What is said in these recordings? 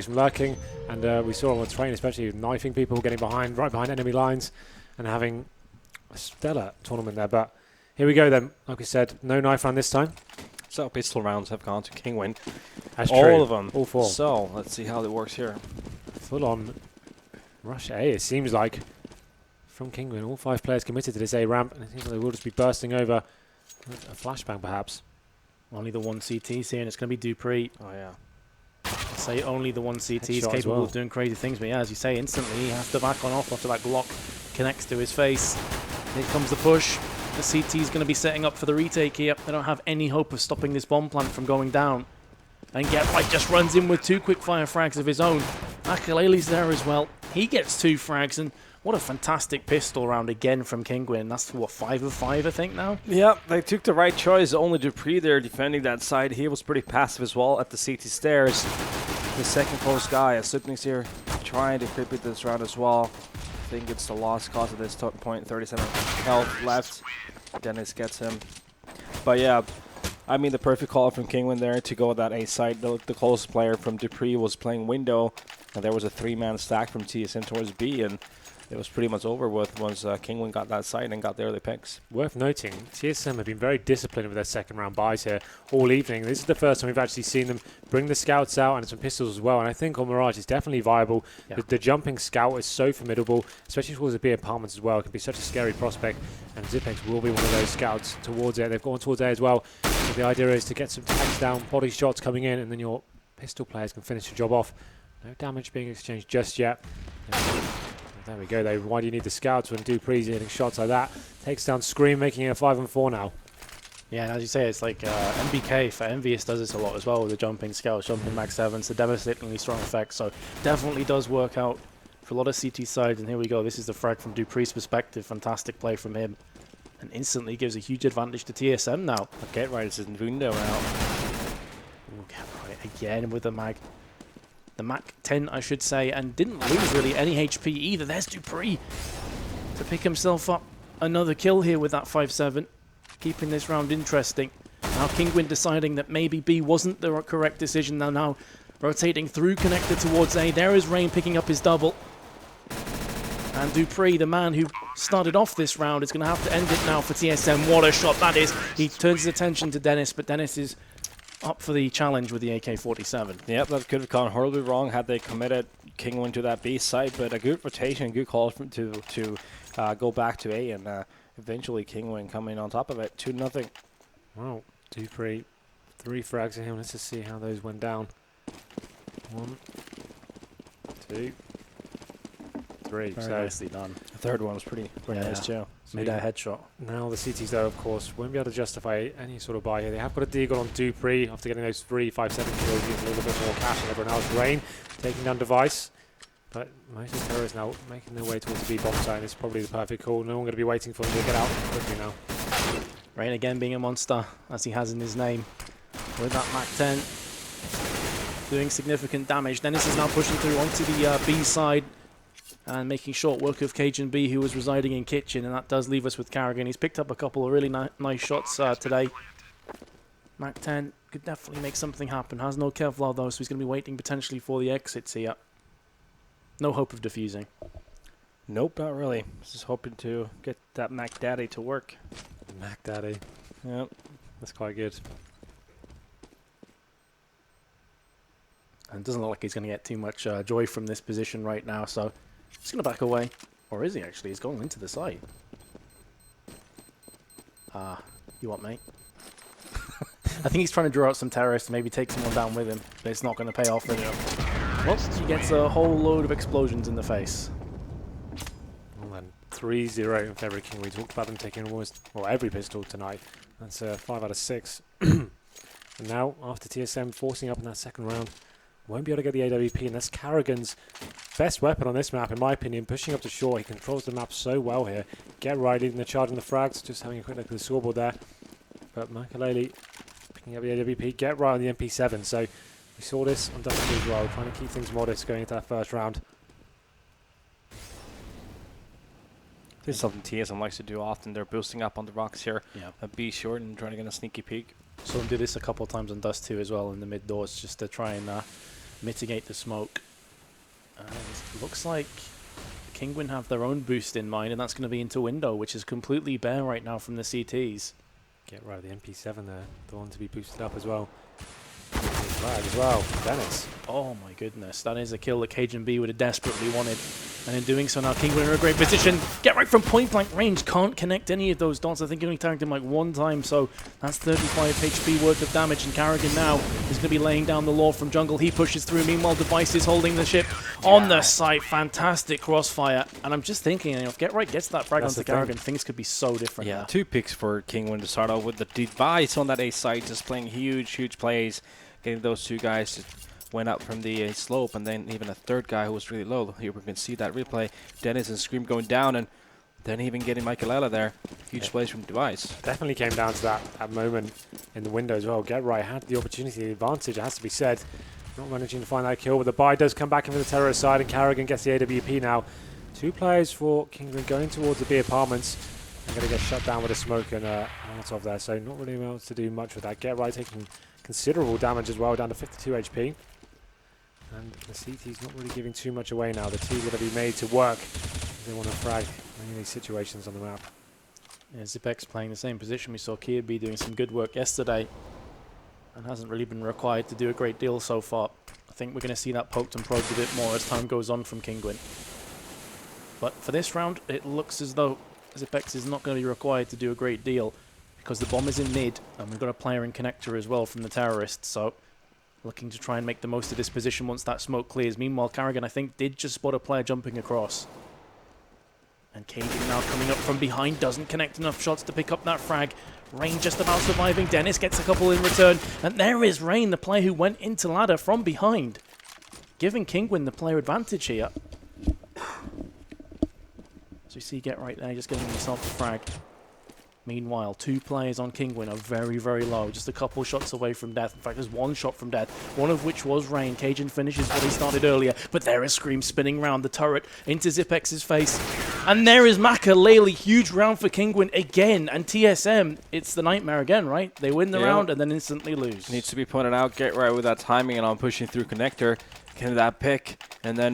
some lurking, and we saw on the train, especially knifing people, getting right behind enemy lines, and having a stellar tournament there. But here we go then. Like we said, no knife round this time. So pistol rounds have gone to Kinguin. That's all true. of them. All four. So let's see how it works here. Full on rush A, it seems like, from Kinguin. All 5 players committed to this A ramp, and I think they will just be bursting over a flashbang perhaps. Only the one CT's here, and it's going to be dupreeh. Oh, yeah. I'll say only the one CT is Headshot as capable well. of doing crazy things, but yeah, as you say, instantly he has to back on off after that Glock connects to his face. Here comes the push. The CT's going to be setting up for the retake here. They don't have any hope of stopping this bomb plant from going down. And Getright just runs in with 2 quick fire frags of his own. Maikelele's there as well. He gets 2 frags, and what a fantastic pistol round again from Kinguin. That's, what, 5 of 5, I think, now? Yeah, they took the right choice. Only dupreeh there defending that side. He was pretty passive as well at the CT stairs. The second close guy, Asupnik's here, trying to creep it this round as well. I think it's the lost cause at this point. 37 health left. Dennis gets him. But yeah, I mean, the perfect call from Kinguin there to go with that A side. The closest player from dupreeh was playing window, and there was a 3-man stack from TSM towards B, and it was pretty much over with once Kinguin got that side and got the early picks. Worth noting, TSM have been very disciplined with their second round buys here all evening. This is the first time we've actually seen them bring the scouts out and some pistols as well. And I think on Mirage it's definitely viable. Yeah. The jumping scout is so formidable, especially towards the B apartments as well. It can be such a scary prospect. And Zipex will be one of those scouts towards it. They've gone towards A as well. So the idea is to get some tags down, body shots coming in, and then your pistol players can finish the job off. No damage being exchanged just yet. There we go, though. Why do you need the scouts when dupreeh's hitting shots like that? Takes down Scream, making it a 5-on-4 now. Yeah, and as you say, it's like MBK for Envious does this a lot as well with the jumping scouts, jumping Mag 7s, the devastatingly strong effect. So definitely does work out for a lot of CT sides. And here we go. This is the frag from dupreeh's perspective. Fantastic play from him. And instantly gives a huge advantage to TSM now. Getright is in window now. Ooh, Getright again with the Mag. The Mac 10, I should say, and didn't lose really any HP either. There's dupreeh to pick himself up another kill here with that 5-7, keeping this round interesting. Now Kinguin deciding that maybe B wasn't the correct decision. Now rotating through connector towards A. There is Rain picking up his double. And dupreeh, the man who started off this round, is going to have to end it now for TSM. What a shot that is. He turns his attention to Dennis, but Dennis is up for the challenge with the AK-47. Yep, that could have gone horribly wrong had they committed Kinguin to that B side, but a good rotation, good call to go back to A, and eventually Kinguin coming on top of it, 2-0. Wow, dupreeh, 3 frags in him. Let's just see how those went down. 1, 2, 3. Very So nicely done. The third one was pretty nice too. Made a headshot. now the CTs, though, of course, won't be able to justify any sort of buy here. They have got a deagle on dupreeh after getting those 3, 5, 7 kills. He has a little bit more cash than everyone else. Rain taking down Device. But most of the terrorists now making their way towards the B bomb zone. It's probably the perfect call. No one going to be waiting for them to get out quickly now. Rain again being a monster, as he has in his name. With that Mac 10. Doing significant damage. Dennis is now pushing through onto the B side. And making short work of cajunb, who was residing in kitchen, and that does leave us with karrigan. He's picked up a couple of really nice shots today. Mac 10 could definitely make something happen. Has no Kevlar though, so he's going to be waiting potentially for the exits here. No hope of defusing. Nope, not really. Just hoping to get that Mac Daddy to work. Mac Daddy. Yep. That's quite good. And it doesn't look like he's going to get too much joy from this position right now, so he's going to back away. Or is he actually? He's going into the site. You what, mate? I think he's trying to draw out some terrorists, maybe take someone down with him, but it's not going to pay off for him. Well, he gets a whole load of explosions in the face. Well then, 3-0 in favour of King. We talked about them taking almost, well, every pistol tonight. That's 5 out of 6. And now, after TSM forcing up in that second round, won't be able to get the AWP, and that's karrigan's best weapon on this map, in my opinion, pushing up to shore. He controls the map so well here. Getright leading the charge on the frags, just having a quick look at the scoreboard there. But Maikelele picking up the AWP, Getright on the MP7, so we saw this on Dusty as well, trying to keep things modest going into that first round. This is something TSM likes to do often. They're boosting up on the rocks here. Yeah. B short and trying to get a sneaky peek. Saw him do this a couple of times on Dust 2 as well in the mid doors, just to try and mitigate the smoke. And it looks like Kinguin have their own boost in mind, and that's going to be into window, which is completely bare right now from the CTs. Get right, the MP7 there, the one to be boosted up as well. Flag as well, Dennis. Oh my goodness, that is a kill that cajunb would have desperately wanted. And in doing so now, Kinguin are in a great position. Get right from point blank range, can't connect any of those dots. I think he only tagged him like one time, so that's 35 HP worth of damage. And karrigan now is going to be laying down the law from jungle. He pushes through, meanwhile Device is holding the ship on the site. Fantastic crossfire. And I'm just thinking, you know, if Get Right gets that frag onto karrigan, things could be so different. Yeah, now. 2 picks for Kinguin to start off with. The Device on that A site, just playing huge plays. Getting those 2 guys to went up from the slope, and then even a 3rd guy who was really low. Here we can see that replay. Dennis and Scream going down, and then even getting Maikelele there. Huge plays from Device. Definitely came down to that moment in the window as well. Get Right had the opportunity, the advantage, it has to be said. Not managing to find that kill, but the buy does come back in for the terrorist side, and karrigan gets the AWP now. 2 players for Kinguin going towards the B apartments. They're going to get shut down with a smoke and a Molotov there, so not really able to do much with that. Get Right taking considerable damage as well, down to 52 HP. And the CT's not really giving too much away now. The T's going to be made to work. They want to frag many of these situations on the map. Yeah, Zipex playing the same position. We saw karrigan doing some good work yesterday and hasn't really been required to do a great deal so far. I think we're going to see that poked and probed a bit more as time goes on from Kinguin. But for this round, it looks as though Zipex is not going to be required to do a great deal because the bomb is in mid and we've got a player in connector as well from the terrorists. So looking to try and make the most of this position once that smoke clears. Meanwhile, karrigan, I think, did just spot a player jumping across. And cajunb now coming up from behind, doesn't connect enough shots to pick up that frag. Rain just about surviving. Dennis gets a couple in return. And there is Rain, the player who went into ladder from behind, giving Kinguin the player advantage here. So you see Get Right there, just getting himself a frag. Meanwhile, 2 players on Kinguin are very low, just a couple shots away from death. In fact, there's 1 shot from death, one of which was Rain. cajunb finishes what he started earlier, but there is Scream spinning round the turret into Zipex's face. And there is Maikelele, huge round for Kinguin again, and TSM, it's the nightmare again, right? They win the round and then instantly lose. Needs to be pointed out, Get Right with that timing and on pushing through connector, getting that pick, and then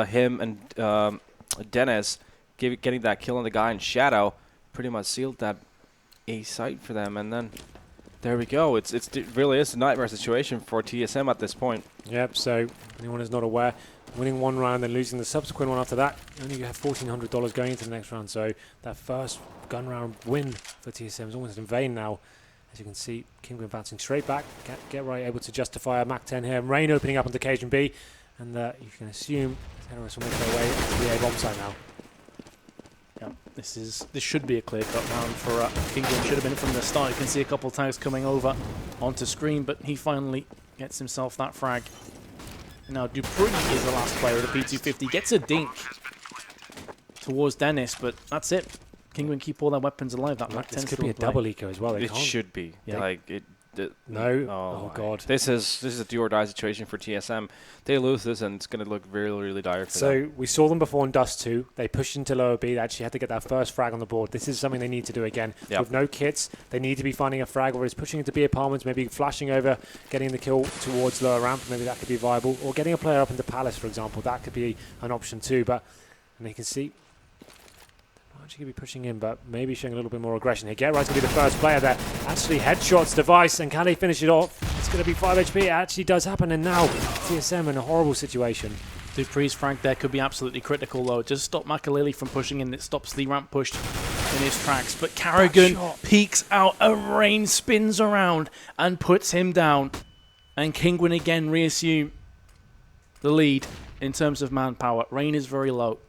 him and Dennis getting that kill on the guy in shadow, pretty much sealed that A site for them, and then there we go. It really is a nightmare situation for TSM at this point. Yep, so anyone who's not aware, winning 1 round and losing the subsequent one after that, you have $1,400 going into the next round, so that first gun round win for TSM is almost in vain now. As you can see, Kinguin advancing straight back, Get Right able to justify a MAC-10 here, and Rain opening up onto cajunb, and you can assume terrorists will make their way to the A bomb site now. Yeah, this should be a clear-cut round for Kinguin. Should have been from the start. You can see a couple of tags coming over onto screen, but he finally gets himself that frag. Now dupreeh is the last player at the P250. Gets a dink towards Dennis, but that's it. Kinguin keep all their weapons alive. That MAC-10 This could be a double eco as well. It should be. Yeah. Like it. No. Oh God. This is a do or die situation for TSM. They lose this, and it's going to look really dire for them. So we saw them before in Dust 2. They pushed into lower B. They actually had to get that first frag on the board. This is something they need to do again. Yep. With no kits, they need to be finding a frag, whether it's pushing into B apartments, maybe flashing over, getting the kill towards lower ramp. Maybe that could be viable. Or getting a player up into Palace, for example. That could be an option too. But and you can see actually going to be pushing in, but maybe showing a little bit more aggression here. Get Right's going to be the first player there. Actually, headshots Device, and can they finish it off? It's going to be 5 HP. It actually does happen, and now TSM in a horrible situation. dupreeh's frag there could be absolutely critical, though. Just stop Maikelele from pushing in. It stops the ramp push in his tracks. But karrigan peeks out. A Rain spins around and puts him down. And Kinguin again reassume the lead in terms of manpower. Rain is very low.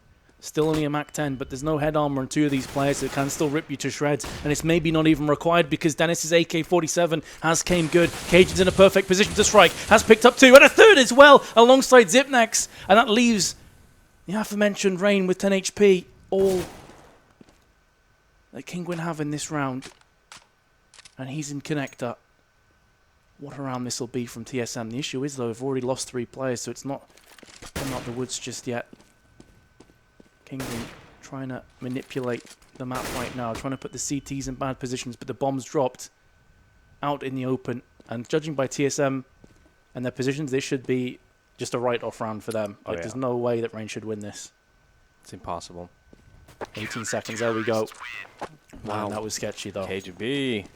Still only a MAC-10, but there's no head armor on 2 of these players that can still rip you to shreds, and it's maybe not even required because Dennis's AK-47 has came good. cajunb's in a perfect position to strike, has picked up 2, and a 3rd as well, alongside Zipnex, and that leaves the aforementioned Rain with 10 HP, all that Kinguin have in this round, and he's in connector. What a round this will be from TSM. The issue is, though, we've already lost 3 players, so it's not the woods just yet. Kinguin trying to manipulate the map right now, trying to put the CTs in bad positions, but the bomb's dropped out in the open. And judging by TSM and their positions, this should be just a write-off round for them. Oh, Like, yeah. there's no way that Rain should win this. It's impossible. 18 seconds, there we go. Wow. Man, that was sketchy, though. cajunb.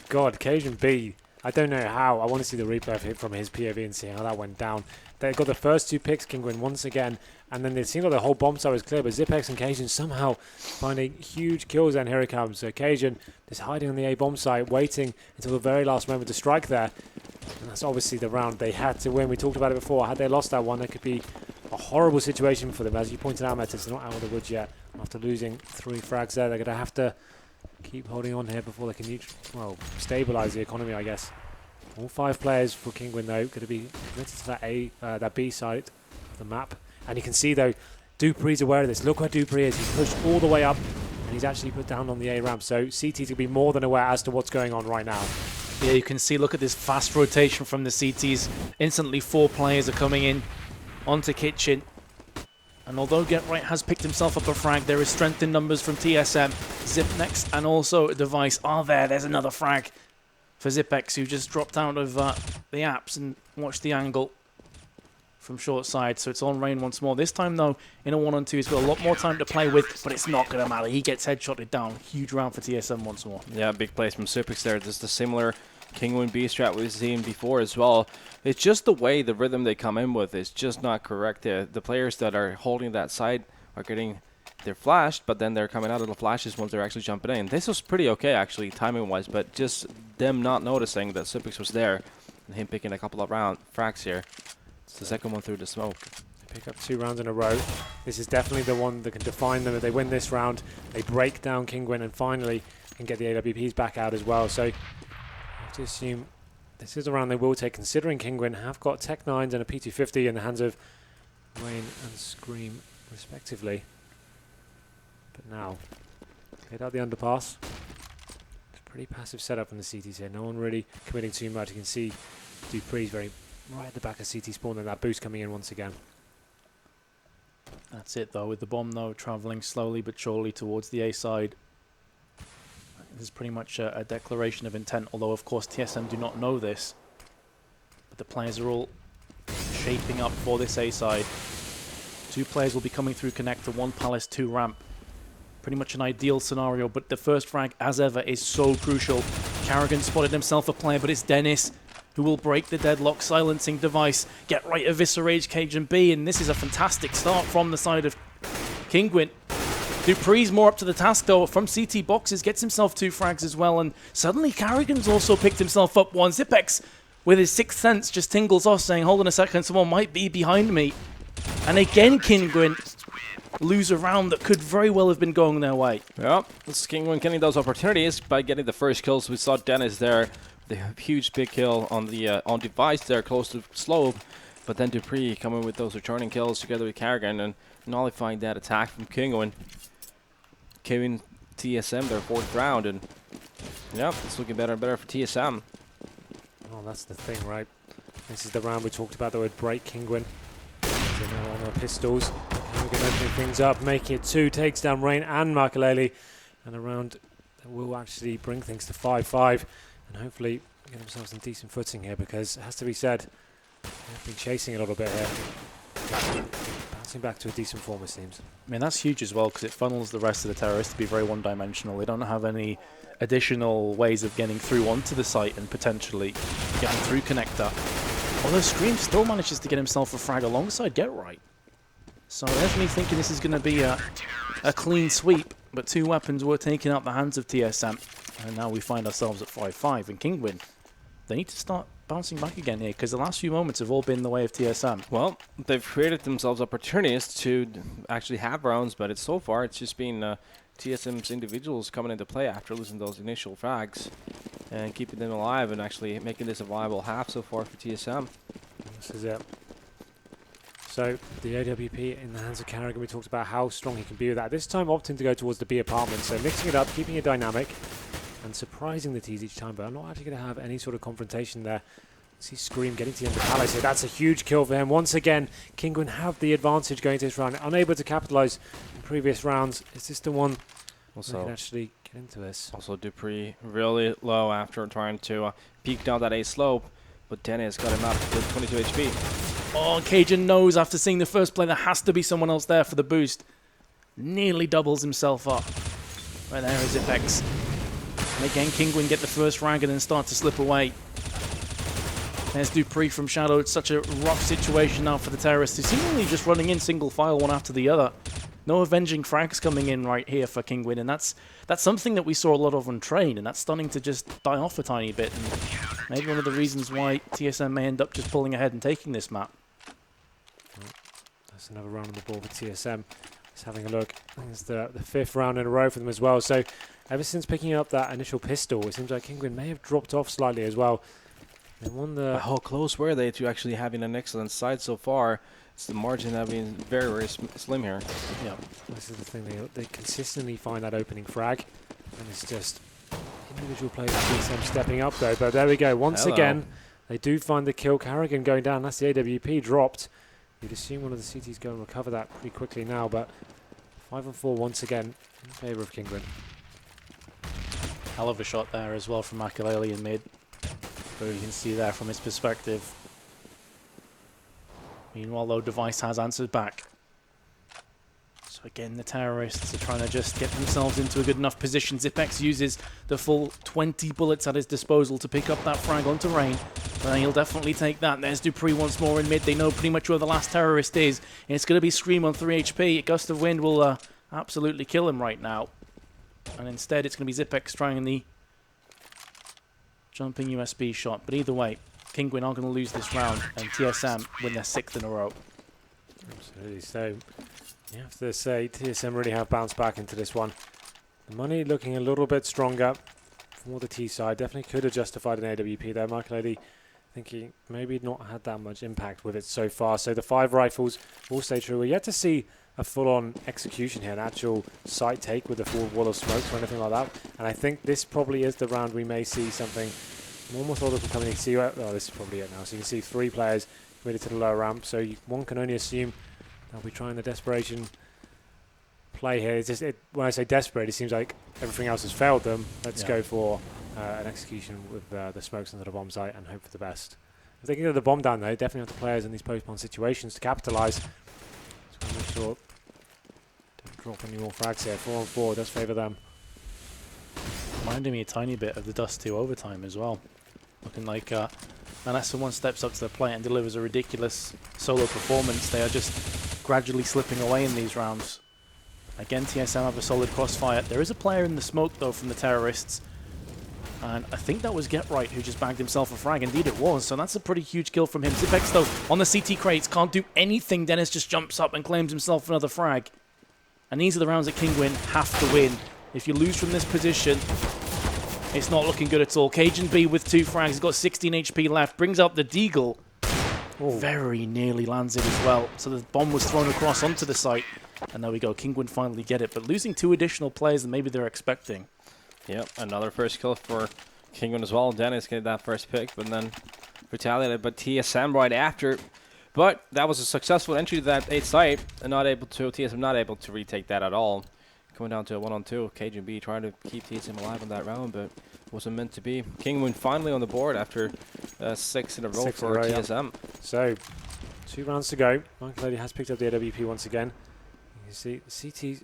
God, cajunb. I don't know how. I want to see the replay of it from his POV and see how that went down. They got the first 2 picks, Kinguin, once again. And then it seemed like the whole bomb site was clear, but Zipex and Cajun somehow finding huge kills, and here it comes. So Cajun just hiding on the A bomb site, waiting until the very last moment to strike there. And that's obviously the round they had to win. We talked about it before. Had they lost that one, it could be a horrible situation for them. As you pointed out, Metis, they're not out of the woods yet. After losing 3 frags there, they're going to have to keep holding on here before they can stabilize the economy, I guess. All 5 players for Kinguin, though, going to be committed to that that B side of the map. And you can see, though, dupreeh's aware of this. Look where dupreeh is. He's pushed all the way up, and he's actually put down on the A ramp. So CT's going to be more than aware as to what's going on right now. Yeah, you can see, look at this fast rotation from the CTs. Instantly 4 players are coming in onto Kitchen. And although Get Right has picked himself up a frag, there is strength in numbers from TSM. Zip next and also Device are there. There's another frag for Zipex, who just dropped out of the apps and watched the angle from short side. So it's on Rain once more. This time, though, in a 1-on-2, he's got a lot more time to play with, but it's not going to matter. He gets headshotted down. Huge round for TSM once more. Yeah, big plays from Zipex there. Just a similar Kinguin B strat we've seen before as well. It's just the way the rhythm they come in with is just not correct. The players that are holding that side are getting their flashed, but then they're coming out of the flashes once they're actually jumping in. This was pretty okay, actually, timing-wise, but just them not noticing that Zipex was there and him picking a couple of frags here. It's the second one through the smoke. They pick up 2 rounds in a row. This is definitely the one that can define them. If they win this round, they break down Kinguin and finally can get the AWPs back out as well. So I have to assume this is a round they will take, considering Kinguin have got Tech 9s and a P250 in the hands of Rain and Scream, respectively. But now, cleared out the underpass. It's a pretty passive setup from the CTs here. No one really committing too much. You can see dupreeh's very right at the back of CT spawn, and that boost coming in once again. That's it, though, with the bomb, though, traveling slowly but surely towards the A side. This is pretty much a declaration of intent, although, of course, TSM do not know this. But the players are all shaping up for this A side. 2 players will be coming through connector, 1 palace, 2 ramp. Pretty much an ideal scenario, but the first frag, as ever, is so crucial. karrigan spotted himself a player, but it's Dennis who will break the deadlock, silencing Device. Get Right eviscerates cajunb, and this is a fantastic start from the side of Kinguin. dupreeh's more up to the task, though, from CT boxes, gets himself 2 frags as well, and suddenly karrigan's also picked himself up 1. Zipex, with his 6th sense, just tingles off, saying, hold on a second, someone might be behind me. And again, Kinguin lose a round that could very well have been going their way. Yeah, this is Kinguin getting those opportunities by getting the first kills. We saw Dennis there, the huge big kill on the on Device there, close to slope. But then dupreeh coming with those returning kills together with karrigan and nullifying that attack from Kinguin. Giving TSM their 4th round, and yeah, it's looking better and better for TSM. Oh, that's the thing, right? This is the round we talked about that would break Kinguin. They're now on their pistols. Karrigan opening things up, making it 2, takes down Rain and Maikelele. And a round that will actually bring things to 5-5 and hopefully get themselves some decent footing here, because it has to be said, they've been chasing a little bit here. Bouncing back to a decent form, it seems. I mean, that's huge as well, because it funnels the rest of the terrorists to be very one-dimensional. They don't have any additional ways of getting through onto the site and potentially getting through connector. Although Scream still manages to get himself a frag alongside Get Right. So there's me thinking this is going to be a clean sweep, but 2 weapons were taken out the hands of TSM. And now we find ourselves at 5-5. And Kinguin, they need to start bouncing back again here, because the last few moments have all been the way of TSM. Well, they've created themselves opportunities to actually have rounds, but so far it's just been TSM's individuals coming into play after losing those initial frags and keeping them alive and actually making this a viable half so far for TSM. This is it. So the AWP in the hands of karrigan, we talked about how strong he can be with that. This time opting to go towards the B apartment, so mixing it up, keeping it dynamic, and surprising the T's each time, but I'm not actually going to have any sort of confrontation there. See Scream getting to the end of the palace here. That's a huge kill for him. Once again, Kinguin have the advantage going to this round, unable to capitalize in previous rounds. Is this the one that can actually get into this? Also dupreeh really low after trying to peek down that A slope, but Dennis got him up with 22 HP. Oh, Cajun knows after seeing the first play there has to be someone else there for the boost. Nearly doubles himself up. Right there is Ipex. And again, Kinguin get the first frag and then start to slip away. There's dupreeh from Shadow. It's such a rough situation now for the terrorists, who seemingly just running in single file one after the other. No avenging frags coming in right here for Kinguin, and that's something that we saw a lot of on train, and that's starting to just die off a tiny bit. And maybe one of the reasons why TSM may end up just pulling ahead and taking this map. That's another round on the board for TSM. Just having a look. I think it's the 5th round in a row for them as well. So ever since picking up that initial pistol, it seems like Kinguin may have dropped off slightly as well. They won the... How close were they to actually having an excellent side so far? It's the margin that being very, very slim here. Yeah, this is the thing. They consistently find that opening frag, and it's just individual players of TSM stepping up though. But there we go. Once again, they do find the kill. Karrigan going down. That's the AWP dropped. You'd assume one of the CTs go and recover that pretty quickly now, but 5-on-4 once again in favour of Kinguin. Hell of a shot there as well from Maikelele in mid. But you can see there from his perspective. Meanwhile, though, Device has answered back. So again, the terrorists are trying to just get themselves into a good enough position. Zipex uses the full 20 bullets at his disposal to pick up that frag onto Rain. But he'll definitely take that. There's dupreeh once more in mid. They know pretty much where the last terrorist is. And it's going to be Scream on 3 HP. A gust of wind will absolutely kill him right now. And instead, it's going to be Zipex trying the jumping USB shot. But either way, Kinguin are going to lose this round, and TSM win their 6th in a row. Absolutely. So you have to say TSM really have bounced back into this one. The money looking a little bit stronger for the T side. Definitely could have justified an AWP there. Maikelele thinking maybe not had that much impact with it so far. So the 5 rifles will stay true. We're yet to see a full-on execution here, an actual site take with a full wall of smokes or anything like that. And I think this probably is the round we may see something. Almost all of them coming in. See, oh, this is probably it now. So you can see 3 players committed to the lower ramp. So one can only assume they'll be trying the desperation play here. It's just when I say desperate, it seems like everything else has failed them. Let's go for an execution with the smokes into the bomb site and hope for the best. If they can get the bomb down, though, definitely have the players in these post-bomb situations to capitalise. Just make sure don't drop any more frags here. 4-on-4 does favour them. Reminding me a tiny bit of the Dust 2 overtime as well. Looking like unless someone steps up to the plate and delivers a ridiculous solo performance, they are just gradually slipping away in these rounds. Again, TSM have a solid crossfire. There is a player in the smoke, though, from the terrorists. And I think that was GetRight who just bagged himself a frag. Indeed it was, so that's a pretty huge kill from him. Zipex, though, on the CT crates, can't do anything. Dennis just jumps up and claims himself another frag. And these are the rounds that Kinguin have to win. If you lose from this position, it's not looking good at all. cajunb with 2 frags. He's got 16 HP left. Brings up the Deagle. Very nearly lands it as well. So the bomb was thrown across onto the site. And there we go. Kinguin finally get it. But losing 2 additional players than maybe they're expecting. Yep, another first kill for Kinguin as well. Dennis getting that first pick, but then retaliated by TSM right after. But that was a successful entry to that 8th site. And TSM not able to retake that at all. Coming down to a 1-on-2. cajunb trying to keep TSM alive in that round, but wasn't meant to be. Kinguin finally on the board after 6 in a row for TSM. So 2 rounds to go. Maikelele has picked up the AWP once again. You can see the CT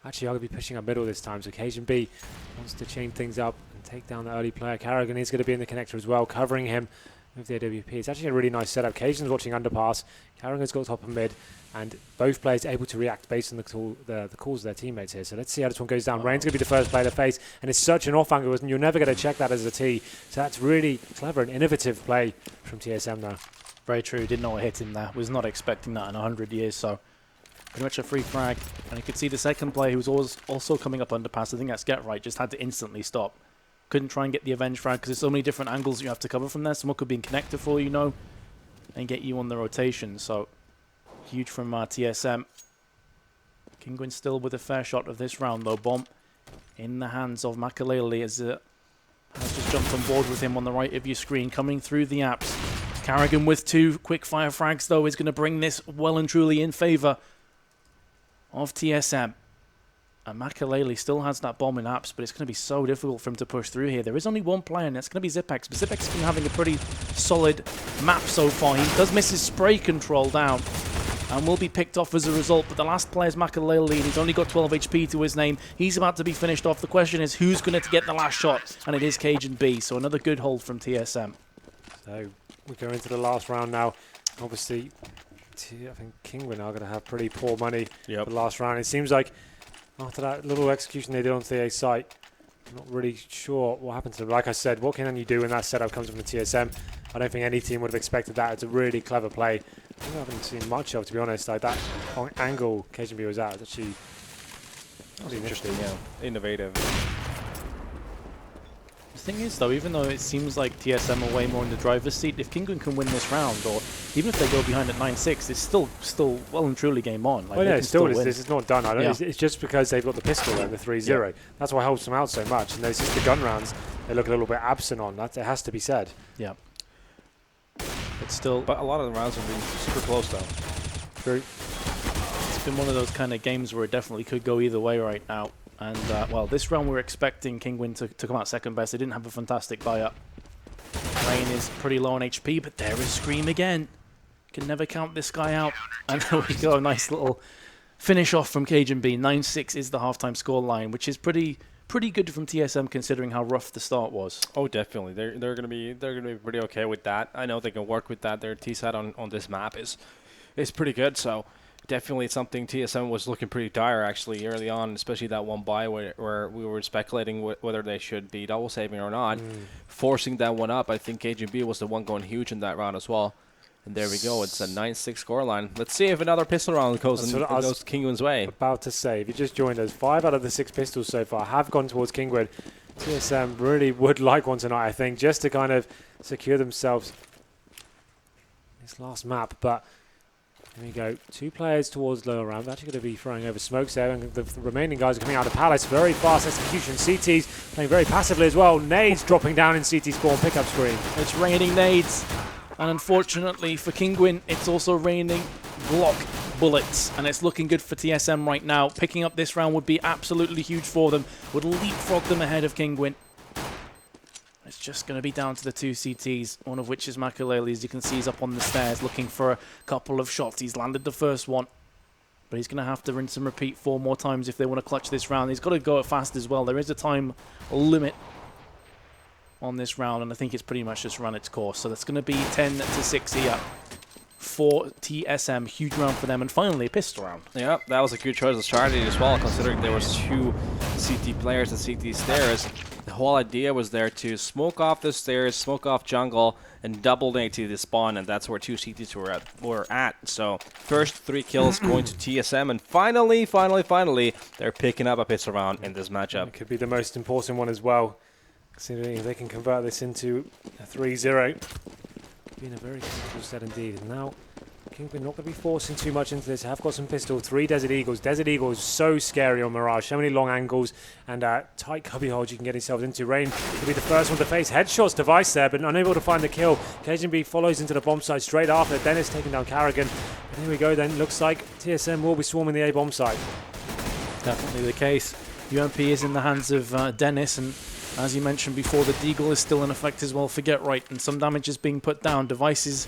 actually are going to be pushing up middle this time, so cajunb wants to chain things up and take down the early player. Karrigan is going to be in the connector as well, covering him with the AWP. It's actually a really nice setup. Cajun's watching underpass. Karrigan's got top and mid, and both players able to react based on the calls of their teammates here. So let's see how this one goes down. Rain's going to be the first player to face, and it's such an off angle, and you're never going to check that as a T. So that's really clever and innovative play from TSM there. Very true. Didn't know what hit him there. Was not expecting that in 100 years, so pretty much a free frag. And you could see the second player who was also coming up underpass, I think that's GetRight, just had to instantly stop. Couldn't try and get the avenge frag because there's so many different angles you have to cover from there. Someone could be in connector for you know, and get you on the rotation. So huge from TSM. Kinguin still with a fair shot of this round though. Bomb in the hands of Maikelele as has just jumped on board with him on the right of your screen, coming through the apps. Karrigan with 2 quick fire frags though is going to bring this well and truly in favour of TSM. And Maikelele still has that bomb in apps, but it's going to be so difficult for him to push through here. There is only one player, and that's going to be Zipex. But Zipex has been having a pretty solid map so far. He does miss his spray control down and will be picked off as a result. But the last player is Maikelele, and he's only got 12 HP to his name. He's about to be finished off. The question is, who's going to get the last shot? And it is cajunb, so another good hold from TSM. So we go into the last round now. Obviously, I think Kinguin are going to have pretty poor money for the last round. It seems like after that little execution they did onto the A site, I'm not really sure what happened to them. Like I said, what can you do when that setup comes from the TSM? I don't think any team would have expected that. It's a really clever play. I haven't seen much of, to be honest. Like that angle cajunb was at, it's actually interesting, yeah. Innovative. The thing is, though, even though it seems like TSM are way more in the driver's seat, if Kinguin can win this round, or even if they go behind at 9-6, it's still well and truly game on. Like, yeah, this is not done. I don't. Yeah. It's just because they've got the pistol and the 3-0. Yeah. That's what helps them out so much. And there's just the gun rounds they look a little bit absent on. That it has to be said. Yeah. But a lot of the rounds have been super close, though. True. It's been one of those kind of games where it definitely could go either way right now. And, well, this round we're expecting Kinguin to come out second best. They didn't have a fantastic buy-up. Rain is pretty low on HP, but there is Scream again. Can never count this guy out. And there we go, a nice little finish off from cajunb. 9-6 is the halftime score line, which is pretty good from TSM considering how rough the start was. Oh, definitely. They're gonna be pretty okay with that. I know they can work with that. Their T-side on this map is pretty good. So definitely it's something TSM was looking pretty dire actually early on, especially that one buy where we were speculating whether they should be double saving or not. Forcing that one up, I think cajunb was the one going huge in that round as well. And there we go. It's a 9-6 scoreline. Let's see if another pistol round goes Kinguin's way. About to say, if you just joined us, 5 out of the 6 pistols so far have gone towards Kinguin. TSM really would like one tonight, I think, just to kind of secure themselves this last map. But here we go. 2 players towards lower round. They're actually going to be throwing over smokes there, and the remaining guys are coming out of Palace. Very fast execution. CT's playing very passively as well. Nades dropping down in CT spawn pickup screen. It's raining nades. And unfortunately for Kinguin, it's also raining block bullets. And it's looking good for TSM right now. Picking up this round would be absolutely huge for them. Would leapfrog them ahead of Kinguin. It's just going to be down to the 2 CTs, one of which is Maikelele. As you can see, he's up on the stairs looking for a couple of shots. He's landed the first one. But he's going to have to rinse and repeat 4 more times if they want to clutch this round. He's got to go it fast as well. There is a time limit on this round, and I think it's pretty much just run its course. So that's going to be 10-6 here for TSM. Huge round for them, and finally a pistol round. Yeah, that was a good choice of strategy as well, considering there was 2 CT players and CT stairs. The whole idea was there to smoke off the stairs, smoke off jungle, and double nade to the spawn, and that's where 2 CTs were at. So first 3 kills going to TSM, and finally, they're picking up a pistol round in this matchup. It could be the most important one as well. Considering if they can convert this into a 3-0, being a very difficult set indeed. And now, Kinguin not going to be forcing too much into this. Have got some pistol, 3 Desert Eagles. Desert Eagle is so scary on Mirage. So many long angles and tight cubby holes you can get yourself into. Rain will be the first one to face. Headshots device there, but unable to find the kill. cajunb follows into the bomb site straight after. Dennis taking down karrigan. And here we go then. Looks like TSM will be swarming the A bomb site. Definitely the case. UMP is in the hands of Dennis, and as you mentioned before, the Deagle is still in effect as well. Forget right, and some damage is being put down. Device is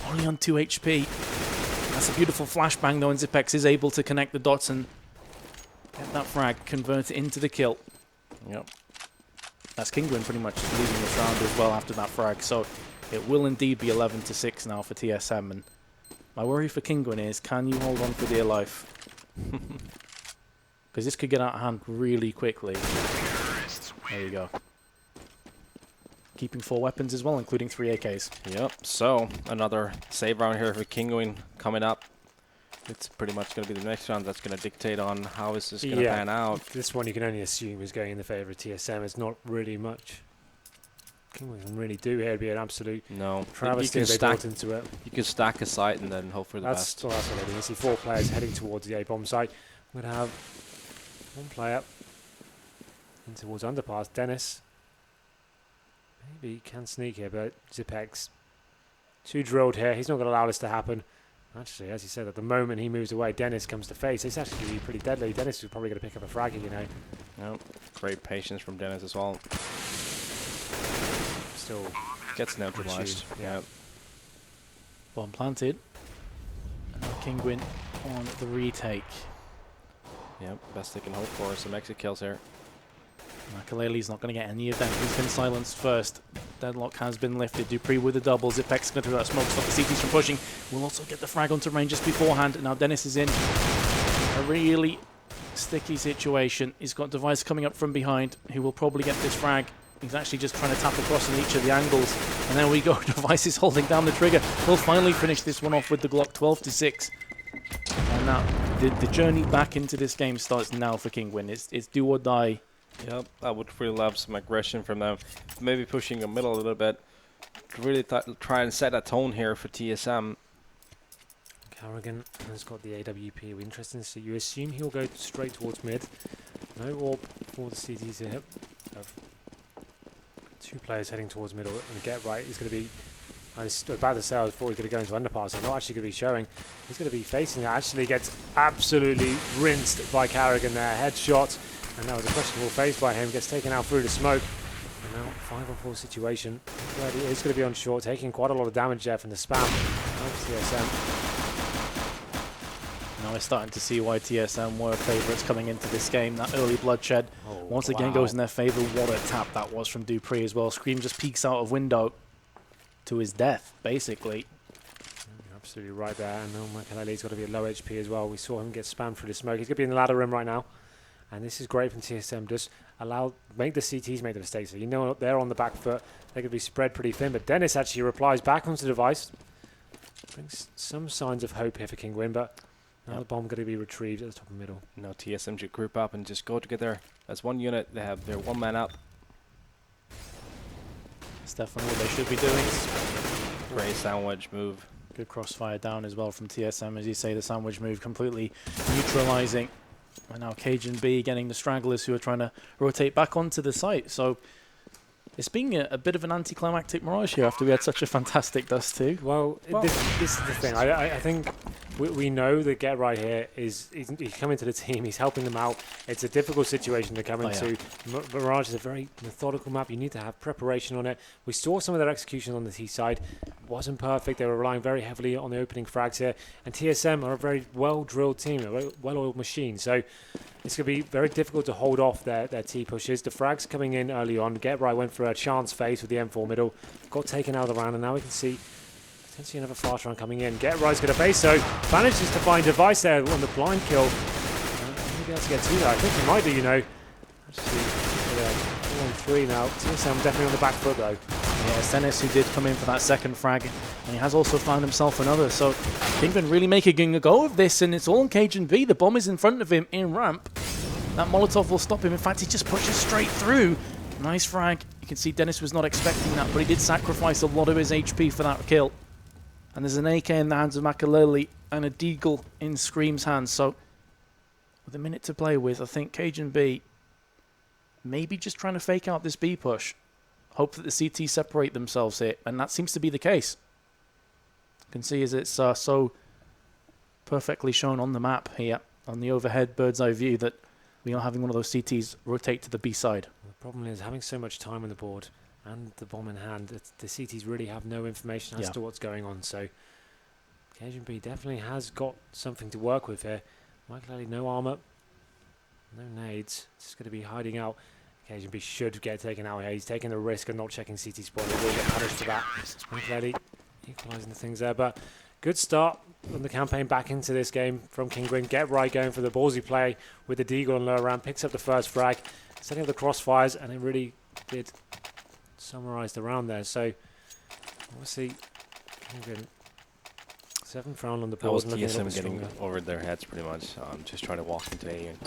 only on 2 HP. That's a beautiful flashbang though, and Zipex is able to connect the dots and get that frag, convert it into the kill. Yep. That's Kinguin pretty much losing this round as well after that frag. So it will indeed be 11-6 now for TSM. And my worry for Kinguin is, can you hold on for dear life? Because this could get out of hand really quickly. There you go. Keeping 4 weapons as well, including 3 AKs. Yep, so another save round here for Kinguin coming up. It's pretty much going to be the next round that's going to dictate on how is this going to pan out. This one you can only assume is going in the favour of TSM. It's not really much Kinguin can really do here. It'd be an absolute travesty if they built into it. You can stack a site and then hope for the best. That's what I mean. You see 4 players heading towards the A-bomb site. We're going to have 1 player in towards underpass. Dennis maybe can sneak here, but Zipex too drilled here. He's not going to allow this to happen. Actually, as you said, at the moment he moves away, Dennis comes to face. It's actually pretty deadly. Dennis is probably going to pick up a frag, you know. No, great patience from Dennis as well. Still Gets neutralized. Yeah. Bomb planted. And now Kinguin on the retake. Yep, best they can hope for is some exit kills here. Maikelele's not going to get any of them. He's been silenced first. Deadlock has been lifted. dupreeh with the doubles. Ipek's going to throw that smoke, stop the CTs from pushing. We'll also get the frag onto range just beforehand. Now Dennis is in a really sticky situation. He's got Device coming up from behind, who will probably get this frag. He's actually just trying to tap across in each of the angles. And there we go. Device is holding down the trigger. He'll finally finish this one off with the Glock 12-6. And now the journey back into this game starts now for Kinguin. It's do or die. Yep, I would really love some aggression from them. Maybe pushing the middle a little bit. Really try and set a tone here for TSM. Karrigan has got the AWP. We're interested to see. You assume he'll go straight towards mid. No orb for the CTs here. Two players heading towards middle, and get right. He's going to be. I was about to say I thought he was going to go into underpass. I'm not actually going to be showing. He's going to be facing it. Actually gets absolutely rinsed by Karrigan there. Headshot, and that was a questionable face by him. Gets taken out through the smoke. And now 5-on-4 situation. Where he is going to be on short, taking quite a lot of damage there from the spam of TSM. Now we're starting to see why TSM were favourites coming into this game. That early bloodshed once again goes in their favour. What a tap that was from dupreeh as well. Scream just peeks out of window to his death, basically. You're absolutely right there. And Maikelele's got to be at low HP as well. We saw him get spammed through the smoke. He's going to be in the ladder room right now. And this is great from TSM. Just make the CTs make the mistakes. So you know they're on the back foot. They're going to be spread pretty thin. But Dennis actually replies back onto the device. Brings some signs of hope here for Kinguin, but now the bomb going to be retrieved at the top of the middle. No, TSM should group up and just go together as one unit. They have their one man up. That's definitely what they should be doing. Great sandwich move. Good crossfire down as well from TSM. As you say, the sandwich move completely neutralizing. And now cajunb getting the stragglers who are trying to rotate back onto the site. So it's been a bit of an anticlimactic mirage here after we had such a fantastic Dust 2. Well, this is the thing. I think we know that Get Right here he's coming to the team. He's helping them out. It's a difficult situation to come into. Mirage is a very methodical map. You need to have preparation on it. We saw some of their execution on the T side. Wasn't perfect. They were relying very heavily on the opening frags here. And TSM are a very well-drilled team, a well-oiled machine. So it's going to be very difficult to hold off their T pushes. The frags coming in early on. Get Right went for a chance phase with the M4 middle. Got taken out of the round, and now we can see potentially another fast round coming in. Get Right's going to base, so manages to find Device there on the blind kill. He'll be able to get to that. I think he might do, you know. Actually, 4-on-3 now. TSM definitely on the back foot, though. Yeah, Dennis who did come in for that second frag, and he has also found himself another. So Kinguin really making a go of this, and it's all on cajunb. The bomb is in front of him in ramp. That Molotov will stop him. In fact, he just pushes straight through. Nice frag. You can see Dennis was not expecting that, but he did sacrifice a lot of his HP for that kill. And there's an AK in the hands of Maikelele and a deagle in Scream's hands. So with a minute to play with, I think cajunb maybe just trying to fake out this B push. Hope that the CT separate themselves here, and that seems to be the case. You can see as it's so perfectly shown on the map here, on the overhead bird's eye view, that we are having one of those CTs rotate to the B side. The problem is having so much time on the board and the bomb in hand, the CTs really have no information as to what's going on. So cajunb definitely has got something to work with here. Maikelele, no armor, no nades, just going to be hiding out. cajunb should get taken out here. He's taking the risk of not checking CT spawn. He will get punished for that. Maikelele equalising the things there, but good start on the campaign back into this game from Kinguin. Get Right going for the ballsy play with the deagle on lower round, picks up the first frag, setting up the crossfires, and it really did summarise the round there. So obviously Kinguin 7th round on the board. That was TSM getting over their heads pretty much. Just trying to walk into A and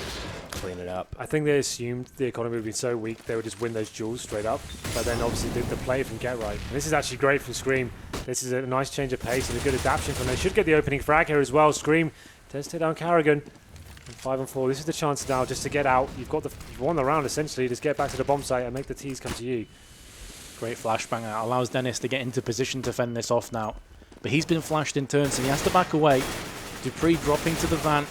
clean it up. I think they assumed the economy would be so weak they would just win those duels straight up. But then obviously the play from Get Right. And this is actually great from Scream. This is a nice change of pace and a good adaptation from them. They should get the opening frag here as well. Scream does take down Karrigan. And 5-on-4. This is the chance now just to get out. You've won the round essentially. Just get back to the bomb site and make the T's come to you. Great flashbang. Allows Dennis to get into position to fend this off now. But he's been flashed in turn, so he has to back away. dupreeh dropping to the van.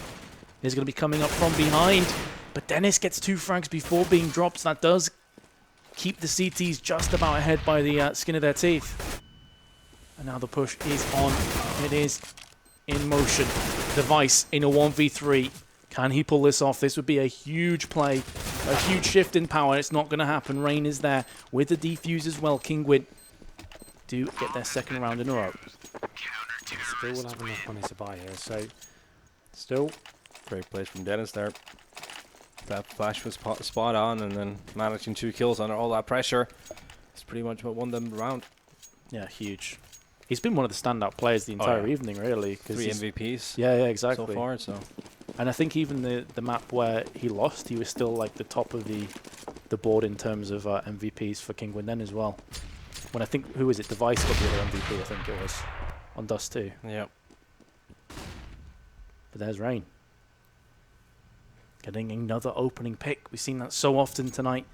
He's going to be coming up from behind. But Dennis gets 2 frags before being dropped. So that does keep the CTs just about ahead by the skin of their teeth. And now the push is on. It is in motion. Device in a 1v3. Can he pull this off? This would be a huge play. A huge shift in power. It's not going to happen. Rain is there with the defuse as well. Kinguin do get their 2nd round in a row. Still will have enough money to buy here, so still. Great plays from Dennis there. That flash was spot on, and then managing 2 kills under all that pressure. It's pretty much what won them the round. Yeah, huge. He's been one of the standout players the entire evening, really. 3 MVPs. Yeah, exactly. So far, so. And I think even the map where he lost, he was still like the top of the board in terms of MVPs for Kinguin then as well. When I think, who was it? Device got the other MVP, I think it was. On Dust 2. Yep. But there's Rain. Getting another opening pick. We've seen that so often tonight.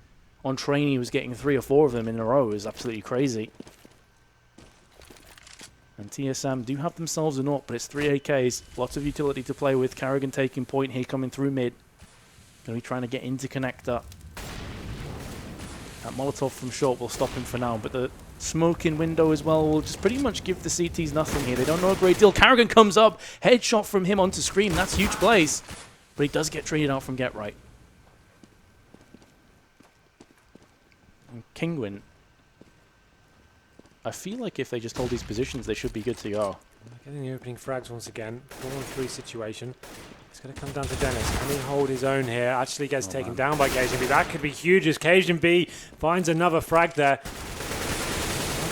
On train, he was getting 3 or 4 of them in a row. It was absolutely crazy. And TSM do have themselves an AWP, but it's 3 AKs. Lots of utility to play with. Karrigan taking point here, coming through mid. Going to be trying to get into connector. That Molotov from short will stop him for now, but the smoking window as well will just pretty much give the CTs nothing here. They don't know a great deal. Karrigan comes up. Headshot from him onto Scream. That's huge plays. But he does get traded out from Get Right. And Kinguin, I feel like if they just hold these positions, they should be good to go. Getting the opening frags once again. 4-on-3 situation. It's going to come down to Dennis. Can he hold his own here? Actually gets taken down by cajunb. That could be huge as cajunb finds another frag there.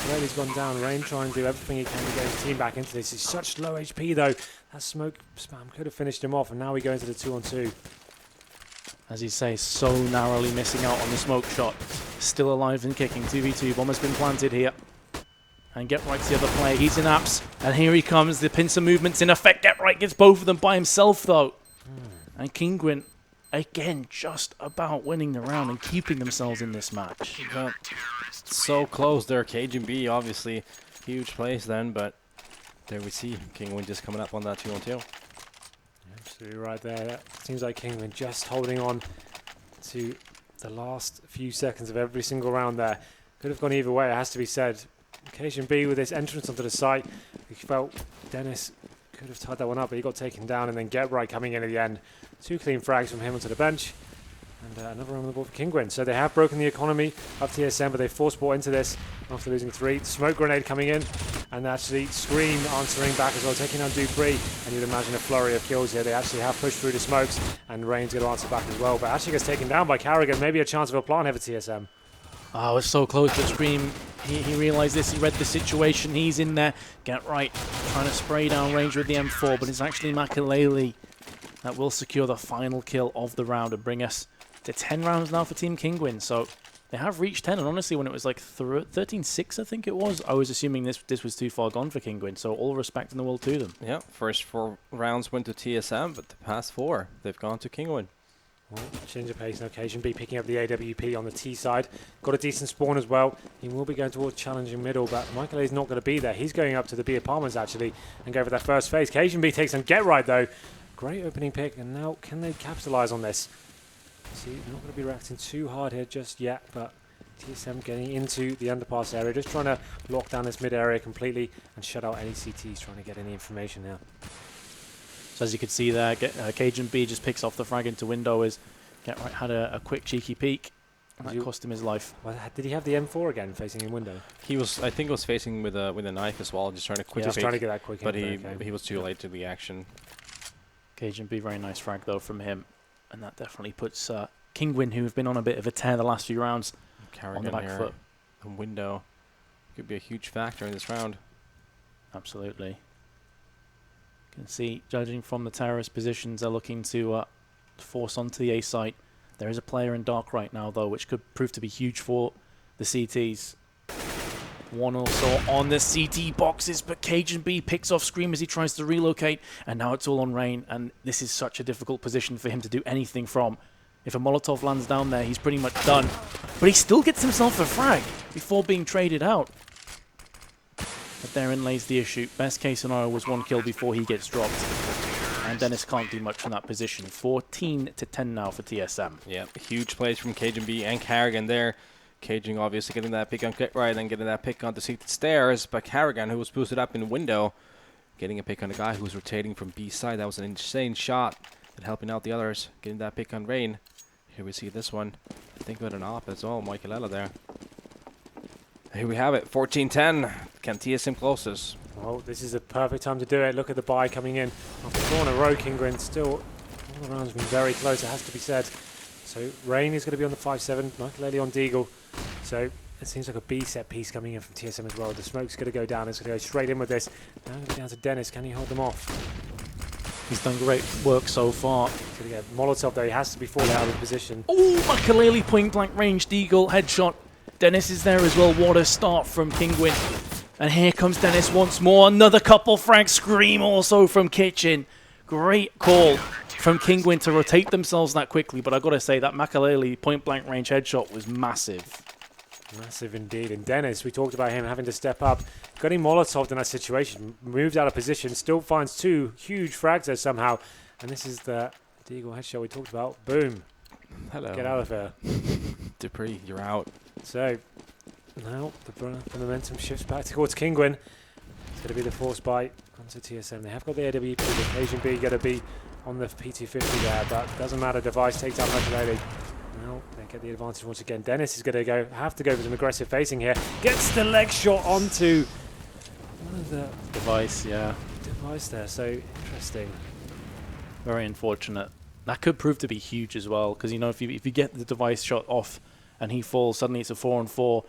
Michaelele's gone down. Rain trying to do everything he can to get his team back into this. He's such low HP though. That smoke spam could have finished him off, and now we go into the 2-on-2. As you say, so narrowly missing out on the smoke shot. Still alive and kicking. 2v2. Bomb has been planted here. And Get Right's the other player. He's in apps. And here he comes. The pincer movement's in effect. Get Right gets both of them by himself, though. And Kinguin, again, just about winning the round and keeping themselves in this match. Yeah. So close there. cajunb, obviously, huge plays then, but there we see Kinguin just coming up on that 2-on-2. Absolutely right there. Seems like Kinguin just holding on to the last few seconds of every single round there. Could have gone either way, it has to be said. cajunb with this entrance onto the site, we felt Dennis could have tied that one up, but he got taken down, and then Get Right coming in at the end. 2 clean frags from him onto the bench, and another one on the board for Kinguin. So they have broken the economy of TSM, but they force bought into this after losing 3. Smoke grenade coming in, and actually Scream answering back as well, taking on dupreeh, and you'd imagine a flurry of kills here. They actually have pushed through the smokes, and Rain's going to answer back as well, but actually gets taken down by Karrigan. Maybe a chance of a plant here for TSM. Oh, it was so close, but Scream, he realised this, he read the situation, he's in there. Get Right, trying to spray down range with the M4, but it's actually Maikelele that will secure the final kill of the round and bring us to 10 rounds now for Team Kinguin. So they have reached 10, and honestly, when it was like 13-6, I think it was, I was assuming this was too far gone for Kinguin, so all respect in the world to them. Yeah, first 4 rounds went to TSM, but the past 4, they've gone to Kinguin. Well, change of pace, no cajunb picking up the AWP on the T side. Got a decent spawn as well. He will be going towards challenging middle, but Maikelele's not going to be there. He's going up to the B apartments actually and go for that first phase. cajunb takes on Get Right though. Great opening pick, and now can they capitalise on this? See, they're not going to be reacting too hard here just yet, but TSM getting into the underpass area, just trying to lock down this mid area completely and shut out any CTs trying to get any information now. So as you can see there, cajunb just picks off the frag into window as Get Right had a quick cheeky peek, and that cost him his life. Well, did he have the M4 again facing in window? He was, I think, was facing with a knife as well, just trying to quickly Just trying to get that quick. But he was too late to the action. cajunb, very nice frag though from him, and that definitely puts Kinguin, who have been on a bit of a tear the last few rounds, on the back foot. A window could be a huge factor in this round. Absolutely. You can see, judging from the terrorist positions, they're looking to force onto the A site. There is a player in dark right now, though, which could prove to be huge for the CTs. One also on the CT boxes, but cajunb picks off Scream as he tries to relocate, and now it's all on Rain, and this is such a difficult position for him to do anything from. If a Molotov lands down there, he's pretty much done. But he still gets himself a frag before being traded out. But therein lays the issue. Best case scenario was 1 kill before he gets dropped. And Dennis can't do much from that position. 14-10 now for TSM. Yeah, huge plays from cajunb and karrigan there. Cajun obviously getting that pick on right and getting that pick on the seated stairs. But karrigan, who was boosted up in the window, getting a pick on the guy who was rotating from B side. That was an insane shot and helping out the others. Getting that pick on Rain. Here we see this one. I think with an op as well. Maikelele there. Here we have it. 14-10. Can TSM close this? Well, this is a perfect time to do it. Look at the buy coming in. After 4 in a row, Kinguin still, all the rounds have been very close, it has to be said. So Rain is going to be on the 5-7, Maikelele on Deagle. So it seems like a B set piece coming in from TSM as well. The smoke's going to go down, it's going to go straight in with this. Now going to be down to Dennis, can he hold them off? He's done great work so far. He's going to get Molotov though, he has to be falling out of position. Oh, Maikelele point blank range, Deagle, headshot. Dennis is there as well, what a start from Kinguin. And here comes Dennis once more, another couple frag scream also from Kitchen. Great call from Kinguin to rotate themselves that quickly, but I gotta say that Maikelele point blank range headshot was massive. Massive indeed. And Dennis, we talked about him having to step up. Got him Molotov'd in that situation, moved out of position, still finds 2 huge frags there somehow. And this is the Deagle headshot we talked about. Boom. Hello. Get out of here. dupreeh, you're out. So now the momentum shifts back towards Kinguin. It's going to be the force bite onto TSM. They have got the AWP, the cajunb going to be on the PT50 there, but doesn't matter. Device takes out Maikelele. Now they get the advantage once again. Dennis is going to have to go for some aggressive facing here. Gets the leg shot onto one of the Device, yeah. device there. So interesting. Very unfortunate. That could prove to be huge as well, because you know if you get the device shot off and he falls, suddenly it's a 4-on-4.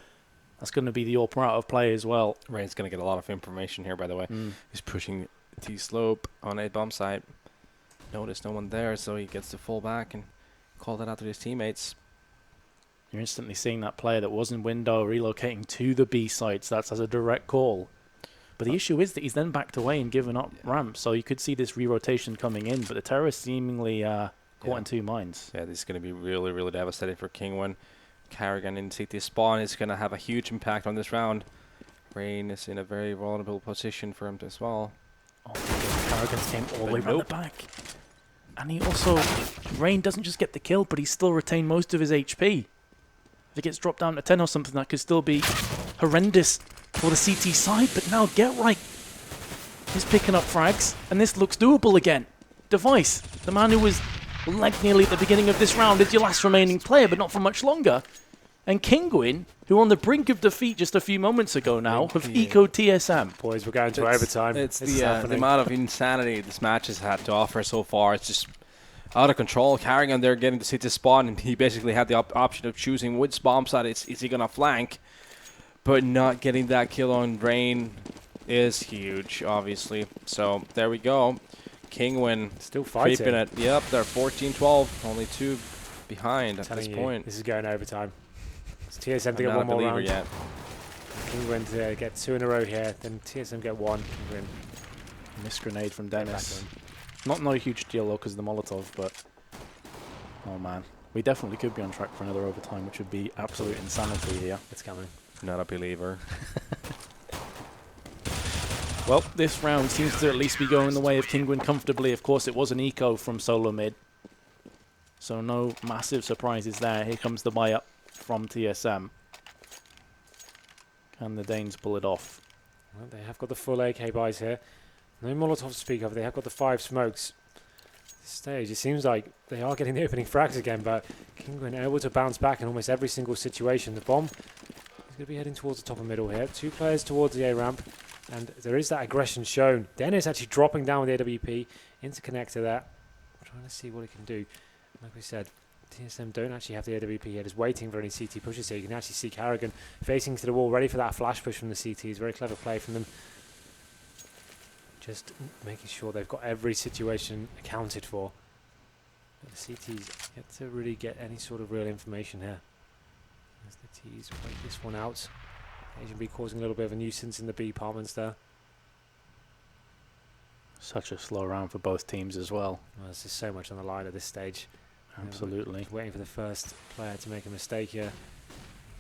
That's going to be the all-pro out of play as well. Rain's going to get a lot of information here, by the way. He's pushing T-slope on a bomb site. Notice no one there, so he gets to fall back and call that out to his teammates. You're instantly seeing that player that was in window relocating to the B sites. That's as a direct call. But the issue is that he's then backed away and given up ramp, so you could see this re-rotation coming in, but the terrorists seemingly caught in 2 minds. Yeah, this is going to be really, really devastating for Kinguin. karrigan in CT spawn is going to have a huge impact on this round. Rain is in a very vulnerable position for him as well. Oh, karrigan came all the way around the back. And he also, Rain doesn't just get the kill, but he still retained most of his HP. If it gets dropped down to 10 or something, that could still be horrendous for the CT side. But now Get Right is picking up frags, and this looks doable again. Device, the man who was leg nearly at the beginning of this round, is your last remaining player, but not for much longer. And Kinguin, who on the brink of defeat just a few moments ago now, have ecoed TSM. Boys, we're going to overtime. It's the amount of insanity this match has had to offer so far. It's just out of control. karrigan there getting to see to spawn, and he basically had the option of choosing which bomb side is he going to flank. But not getting that kill on Rain is huge, obviously. So there we go. Kinguin still fighting. Creeping it. Yep, they're 14-12. Only 2 behind at this point. This is going overtime. It's TSM to get one more round. Yet. Kinguin to get 2 in a row here. Then TSM get 1. Kinguin. Missed grenade from Dennis. Not a huge deal though because of the Molotov, but oh man. We definitely could be on track for another overtime, which would be absolute insanity here. It's coming. Not a believer. Well, this round seems to at least be going the way of Kinguin comfortably. Of course, it was an eco from solo mid. So no massive surprises there. Here comes the buy up from TSM. Can the Danes pull it off? Well, they have got the full AK buys here. No Molotov to speak of. They have got the 5 smokes. This stage, it seems like they are getting the opening frags again, but Kinguin able to bounce back in almost every single situation. The bomb is going to be heading towards the top of middle here. 2 players towards the A ramp. And there is that aggression shown. Dennis actually dropping down with the AWP into connector there. Trying to see what he can do. Like we said, TSM don't actually have the AWP yet. Just waiting for any CT pushes here. You can actually see karrigan facing to the wall, ready for that flash push from the CTs. Very clever play from them. Just making sure they've got every situation accounted for. But the CTs yet to really get any sort of real information here. As the T's wait this one out. cajunb causing a little bit of a nuisance in the B apartments there. Such a slow round for both teams as well. There's just so much on the line at this stage. Absolutely. Waiting for the first player to make a mistake here. You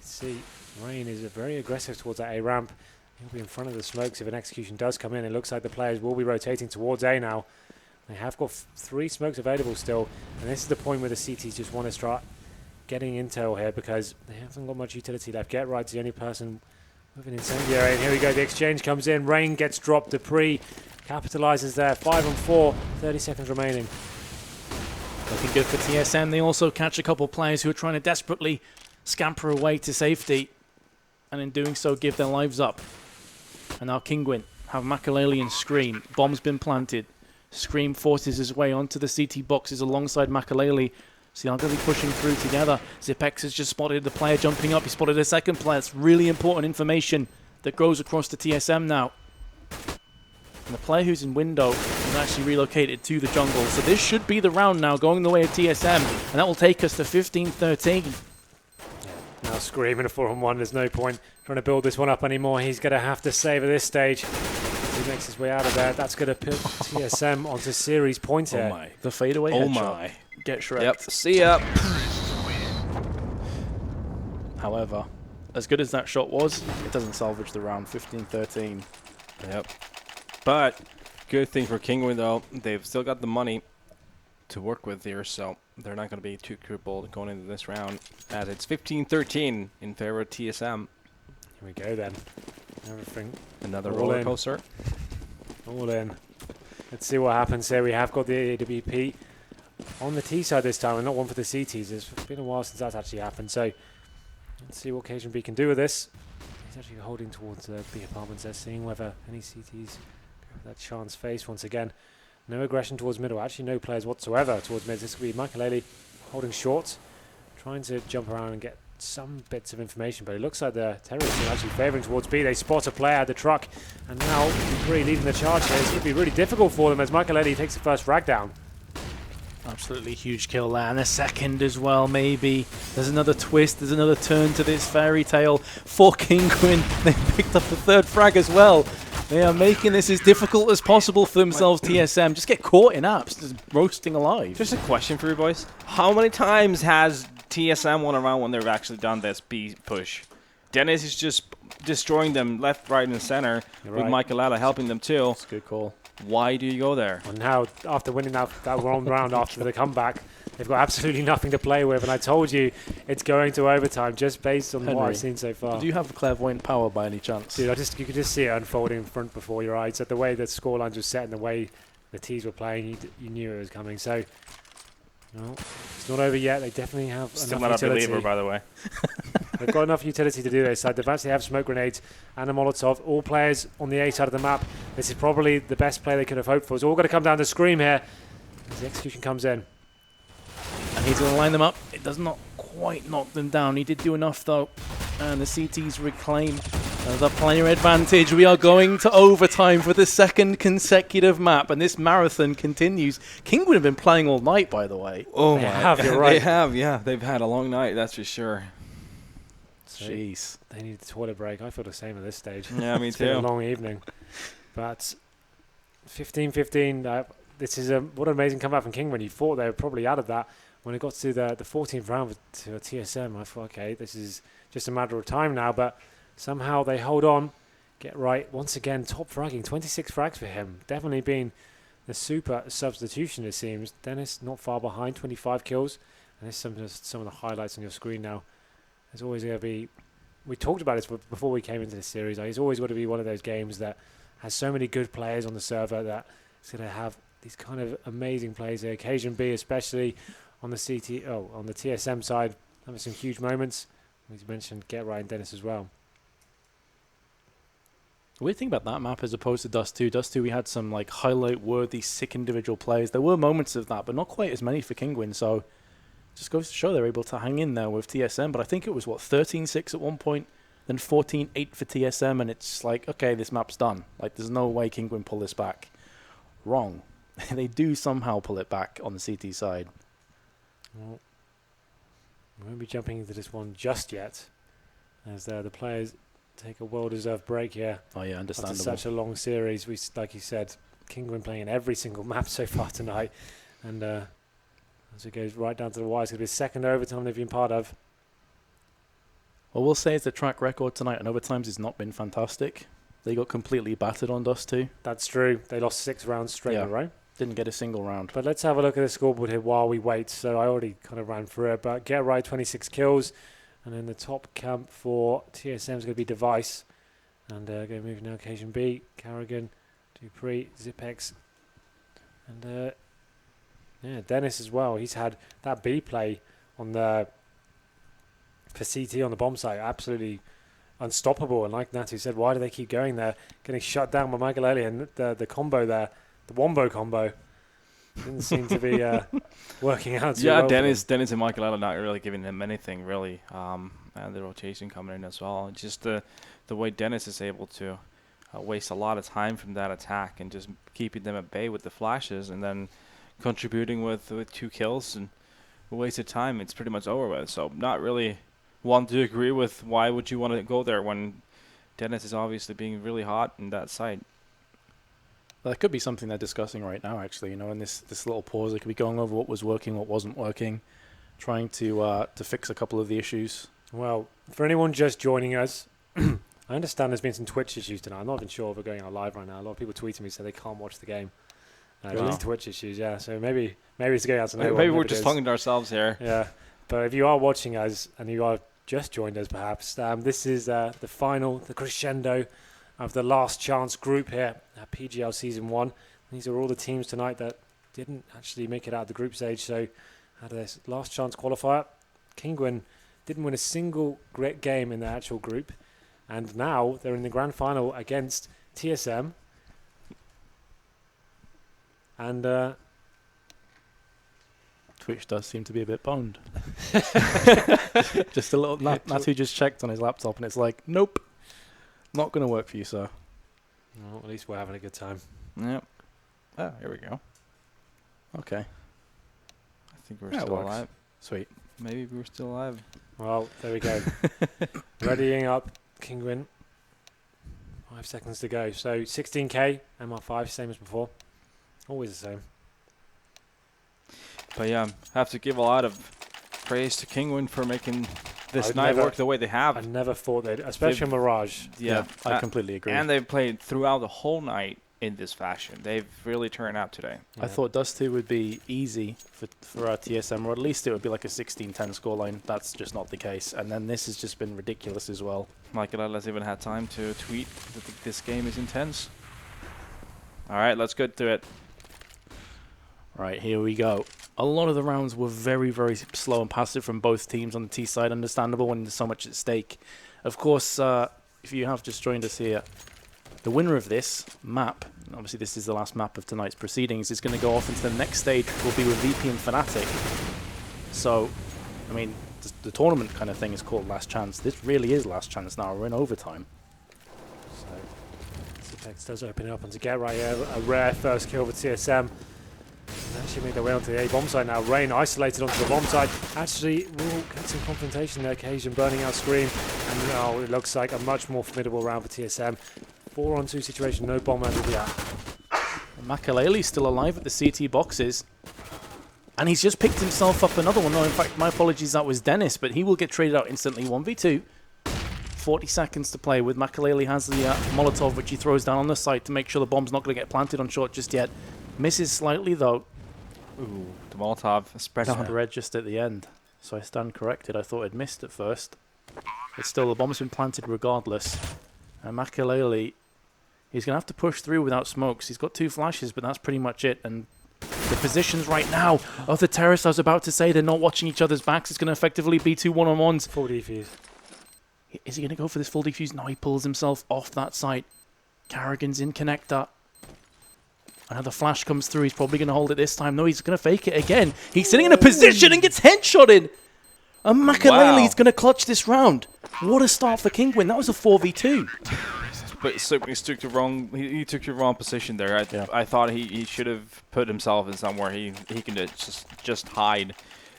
can see Rain is very aggressive towards that A ramp. He'll be in front of the smokes if an execution does come in. It looks like the players will be rotating towards A now. They have got 3 smokes available still, and this is the point where the CTs just want to start getting intel here because they haven't got much utility left. Get Right's the only person with an incendiary, and here we go. The exchange comes in. Rain gets dropped. dupreeh capitalizes there. 5 on 4. 30 seconds remaining. Looking good for TSM. They also catch a couple players who are trying to desperately scamper away to safety, and in doing so give their lives up. And now Kinguin have Maikelele and Scream. Bomb's been planted. Scream forces his way onto the CT boxes alongside Maikelele. So they're going to be pushing through together. Zipex has just spotted the player jumping up. He spotted a second player. It's really important information that goes across to TSM now. And the player who's in window is actually relocated to the jungle. So this should be the round now going the way of TSM. And that will take us to 15-13. Now Scream in a 4-on-1. There's no point trying to build this one up anymore. He's going to have to save at this stage. As he makes his way out of there. That's going to put TSM onto series points here. Oh my. The fadeaway Oh headshot. my. Get shreked. Yep. See ya. However, as good as that shot was, it doesn't salvage the round. 15-13. Yep. But good thing for Kinguin though, they've still got the money to work with here, so they're not going to be too crippled going into this round. As it's 15-13 in favor of TSM. Here we go then. Everything. Another All roller in. coaster. All in. Let's see what happens here. We have got the AWP on the T side this time, and not one for the CTs. It's been a while since that's actually happened, so let's see what cajunb can do with this. He's actually holding towards the B apartments there, seeing whether any CTs go for that chance face once again. No aggression towards middle, actually no players whatsoever towards mid. This will be Maikelele holding short, trying to jump around and get some bits of information, but it looks like the terrorists are actually favouring towards B. They spot a player at the truck, and now dupreeh leading the charge here. It's going to be really difficult for them as Maikelele takes the first frag down. Absolutely huge kill there, and a second as well, maybe. There's another twist, there's another turn to this fairy tale for Kinguin. They picked up the third frag as well. They are making this as difficult as possible for themselves, TSM. Just get caught in apps, just roasting alive. Just a question for you boys. How many times has TSM won around when they've actually done this B push? Dennis is just destroying them left, right, and center, with Maikelele helping them too. That's a good call. Why do you go there? And now, after winning that one round after the comeback, they've got absolutely nothing to play with. And I told you it's going to overtime just based on what I've seen so far. Do you have clairvoyant power by any chance? Dude, you could just see it unfolding in front before your eyes. So the way the scorelines were set and the way the T's were playing, you knew it was coming. So, no, it's not over yet. They definitely have Still enough not a utility. believer, by the way. They've got enough utility to do this. So they've actually have smoke grenades and a Molotov. All players on the A side of the map. This is probably the best play they could have hoped for. It's all going to come down to Scream here as the execution comes in. And he's going to line them up. It does not quite knock them down. He did do enough though. And the CTs reclaim the player advantage. We are going to overtime for the second consecutive map, and this marathon continues. Kinguin have been playing all night, by the way. Oh They have, you're right. They have, yeah. They've had a long night, that's for sure. Jeez. They need a toilet break. I feel the same at this stage. Yeah, me It's been a too. long evening. But 15-15, this is what an amazing comeback from Kinguin. You thought they were probably out of that. When it got to the 14th round to a TSM, I thought, okay, this is just a matter of time now. But somehow they hold on, get right. Once again, top fragging, 26 frags for him. Definitely been the super substitution, it seems. Dennis not far behind, 25 kills. And there's some of the highlights on your screen now. There's always going to be, we talked about this before we came into this series, it's always going to be one of those games that has so many good players on the server that it's going to have these kind of amazing plays here. cajunb especially on the on the TSM side, having some huge moments. We mentioned Get Right and Dennis as well. The weird thing about that map as opposed to Dust 2, Dust 2 we had some like highlight-worthy, sick individual plays. There were moments of that, but not quite as many for Kinguin, so just goes to show they're able to hang in there with TSM. But I think it was, 13-6 at one point, then 14-8 for TSM, and it's like, okay, this map's done. Like, there's no way Kinguin pull this back. Wrong. They do somehow pull it back on the CT side. Well, we won't be jumping into this one just yet, as the players take a well-deserved break here. Oh yeah, After understandable. such a long series, like you said, Kinguin playing in every single map so far tonight, and as it goes right down to the wire, it's going to be the second overtime they've been part of. Well, we'll say it's a track record tonight, and overtimes has not been fantastic. They got completely battered on Dust too. That's true. They lost 6 rounds straight in a row. Didn't get a single round. But let's have a look at the scoreboard here while we wait. So I already kind of ran through it, but Get Right, 26 kills. And then the top camp for TSM is going to be Device. And going to move now cajunb, karrigan, dupreeh, Zipex. And yeah, Dennis as well. He's had that B play on the for CT on the bomb site. Absolutely unstoppable. And like Natu said, why do they keep going there? Getting shut down by Maikelele, and the combo there. The Wombo combo didn't seem to be working out too well. Yeah, Dennis and Maikelele not really giving him anything, really. And the rotation coming in as well. Just the way Dennis is able to waste a lot of time from that attack and just keeping them at bay with the flashes and then contributing with 2 kills and a waste of time. It's pretty much over with. So not really want to agree with why would you want to go there when Dennis is obviously being really hot in that site. That could be something they're discussing right now, actually. You know, in this little pause, they could be going over what was working, what wasn't working, trying to fix a couple of the issues. Well, for anyone just joining us, I understand there's been some Twitch issues tonight. I'm not even sure if we're going out live right now. A lot of people tweeting me say they can't watch the game. Really? These Twitch issues, yeah. So maybe it's going out to no one. Maybe we're just talking to ourselves here. Yeah, but if you are watching us and you are just joined us, perhaps this is the final, the crescendo of the last chance group here at PGL Season 1. These are all the teams tonight that didn't actually make it out of the group stage, so had this last chance qualifier. Kinguin didn't win a single great game in the actual group, and now they're in the grand final against TSM. And Twitch does seem to be a bit boned. Just a little. Natu just checked on his laptop, and it's like, nope. Not going to work for you, sir. Well, at least we're having a good time. Yep. Oh, here we go. Okay. I think we're still alive. Sweet. Maybe we're still alive. Well, there we go. Readying up, Kinguin. 5 seconds to go. So 16k, MR5, same as before. Always the same. But yeah, have to give a lot of praise to Kinguin for making this night work the way they have. I never thought they'd, especially Mirage. Yeah, I completely agree. And they've played throughout the whole night in this fashion. They've really turned out today. Yeah. I thought Dust 2 would be easy for our TSM, or at least it would be like a 16-10 scoreline. That's just not the case. And then this has just been ridiculous as well. Maikelele has even had time to tweet that this game is intense. All right, let's get to it. Right, here we go. A lot of the rounds were very, very slow and passive from both teams on the T side. Understandable when there's so much at stake. Of course, if you have just joined us here, the winner of this map, obviously this is the last map of tonight's proceedings, is going to go off into the next stage, will be with VP and Fnatic. So, I mean, the tournament kind of thing is called Last Chance. This really is Last Chance now. We're in overtime. So, Zipex does open it up onto Get Right here. A rare first kill for TSM. And actually make their way onto the A bomb site now. Rain isolated onto the bomb site. Actually, we'll get some confrontation there. Occasion burning out Scream. And now it looks like a much more formidable round for TSM. 4-on-2 situation, no bomb under the app. Maikelele's still alive at the CT boxes. And he's just picked himself up another one. No, in fact, my apologies, that was Dennis. But he will get traded out instantly. 1v2. 40 seconds to play with. Maikelele has the Molotov, which he throws down on the site to make sure the bomb's not going to get planted on short just yet. Misses slightly, though. Ooh, the Molotov spread on the red just at the end. So I stand corrected. I thought I'd missed at first. But still, the bomb's been planted regardless. And Maikelele, he's going to have to push through without smokes. He's got 2 flashes, but that's pretty much it. And the positions right now of the terrace, I was about to say, they're not watching each other's backs. It's going to effectively be 2 1-on-1s. Full defuse. Is he going to go for this full defuse? No, he pulls himself off that site. Karrigan's in connector. Another flash comes through. He's probably going to hold it this time. No, he's going to fake it again. He's sitting in a position and gets headshot in. And Maikelele's going to clutch this round. What a start for Kinguin. That was a 4v2. But he took the wrong. He took the wrong position there. I thought he should have put himself in somewhere he can just hide,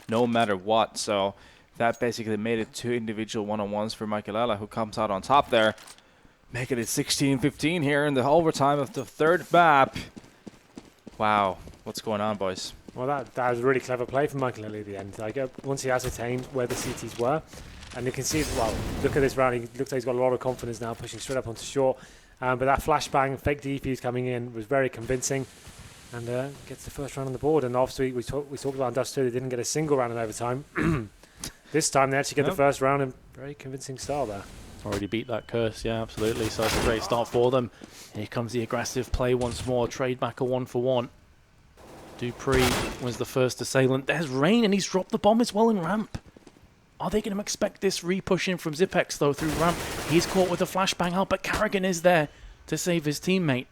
no matter what. So that basically made it 2 individual 1-on-1s for Maikelele, who comes out on top there, making it 16-15 here in the overtime of the 3rd map. Wow, what's going on, boys? Well, that was a really clever play from Maikelele at the end. Like, once he ascertained where the CTs were, and you can see, well, look at this round. He looks like he's got a lot of confidence now, pushing straight up onto short. But that flashbang, fake defuse coming in was very convincing, and gets the first round on the board. And obviously, we talked about Dust 2, they didn't get a single round in overtime. This time, they actually get the first round in very convincing style there. Already beat that curse, yeah, absolutely. So it's a great start for them. Here comes the aggressive play once more. Trade back a 1-for-1. dupreeh was the first assailant. There's Rain, and he's dropped the bomb as well in ramp. Are they going to expect this re-push in from Zipex, though, through ramp? He's caught with a flashbang out, but karrigan is there to save his teammate.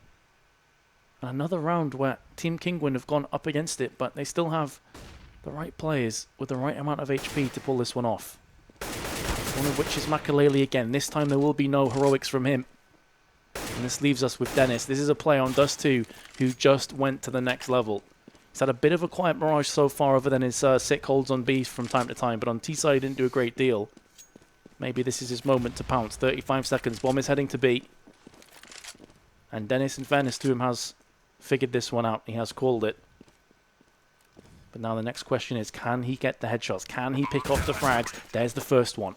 And another round where Team Kinguin have gone up against it, but they still have the right players with the right amount of HP to pull this one off. One of which is Maikelele again. This time there will be no heroics from him. And this leaves us with Dennis. This is a player on Dust 2 who just went to the next level. He's had a bit of a quiet mirage so far, other than his sick holds on B from time to time. But on T side, he didn't do a great deal. Maybe this is his moment to pounce. 35 seconds. Bomb is heading to B. And Dennis, in fairness to him, has figured this one out. He has called it. But now the next question is, can he get the headshots? Can he pick off the frags? There's the first one.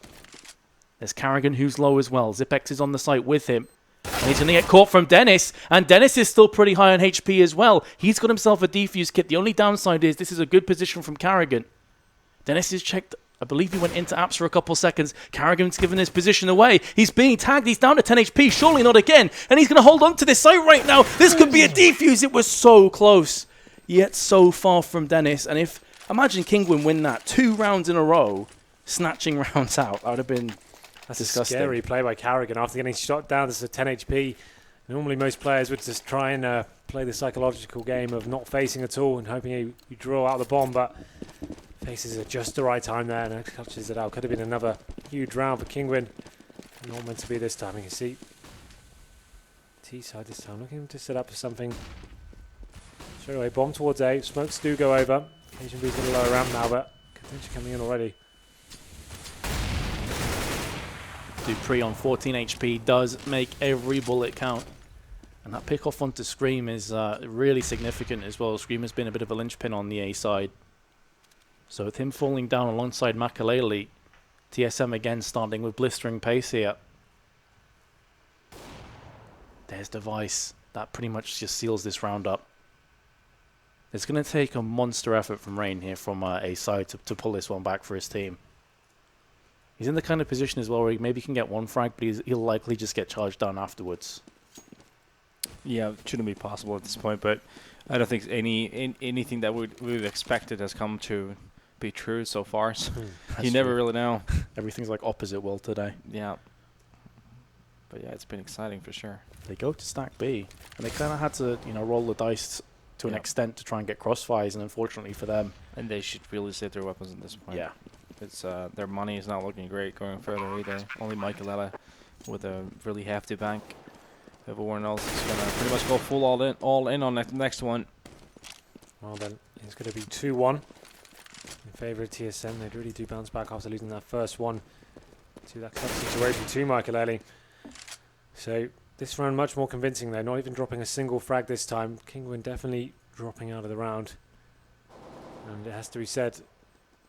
There's karrigan, who's low as well. Zipex is on the site with him. And he's going to get caught from Dennis. And Dennis is still pretty high on HP as well. He's got himself a defuse kit. The only downside is this is a good position from karrigan. Dennis is checked. I believe he went into apps for a couple seconds. karrigan's given his position away. He's being tagged. He's down to 10 HP. Surely not again. And he's going to hold on to this site right now. This could be a defuse. It was so close. Yet so far from Dennis. And if, imagine Kinguin win that 2 rounds in a row, snatching rounds out. That would have been disgusting. A scary play by karrigan after getting shot down. This is a 10 HP. Normally most players would just try and play the psychological game of not facing at all and hoping you draw out the bomb, but faces at just the right time there and clutches it out. Could have been another huge round for Kinguin. Not meant to be this time. You can see T-side this time. Looking to set up for something. Straight away, bomb towards A. Smokes do go over. cajunb's got a lower ramp now, but contention coming in already. dupreeh on 14 HP does make every bullet count. And that pick off onto Scream is really significant as well. Scream has been a bit of a linchpin on the A side. So with him falling down alongside Maikelele, TSM again starting with blistering pace here. There's Device. That pretty much just seals this round up. It's going to take a monster effort from Rain here from A side to pull this one back for his team. He's in the kind of position as well where he maybe can get one frag, but he'll likely just get charged down afterwards. Yeah, it shouldn't be possible at this point, but I don't think anything that we've expected has come to be true so far. So you never really know. Everything's like opposite world today. Yeah. But yeah, it's been exciting for sure. They go to stack B, and they kind of had to, roll the dice to an extent to try and get crossfires, and unfortunately for them. And they should really save their weapons at this point. Yeah. It's their money is not looking great going further either. Only Maikelele with a really hefty bank. Everyone else is gonna pretty much go full all in on the next one. Well then, it's gonna be 2-1 in favour of TSM. They really do bounce back after losing that first one to that clutch situation to Maikelele. So this round much more convincing though, not even dropping a single frag this time. Kinguin definitely dropping out of the round. And it has to be said,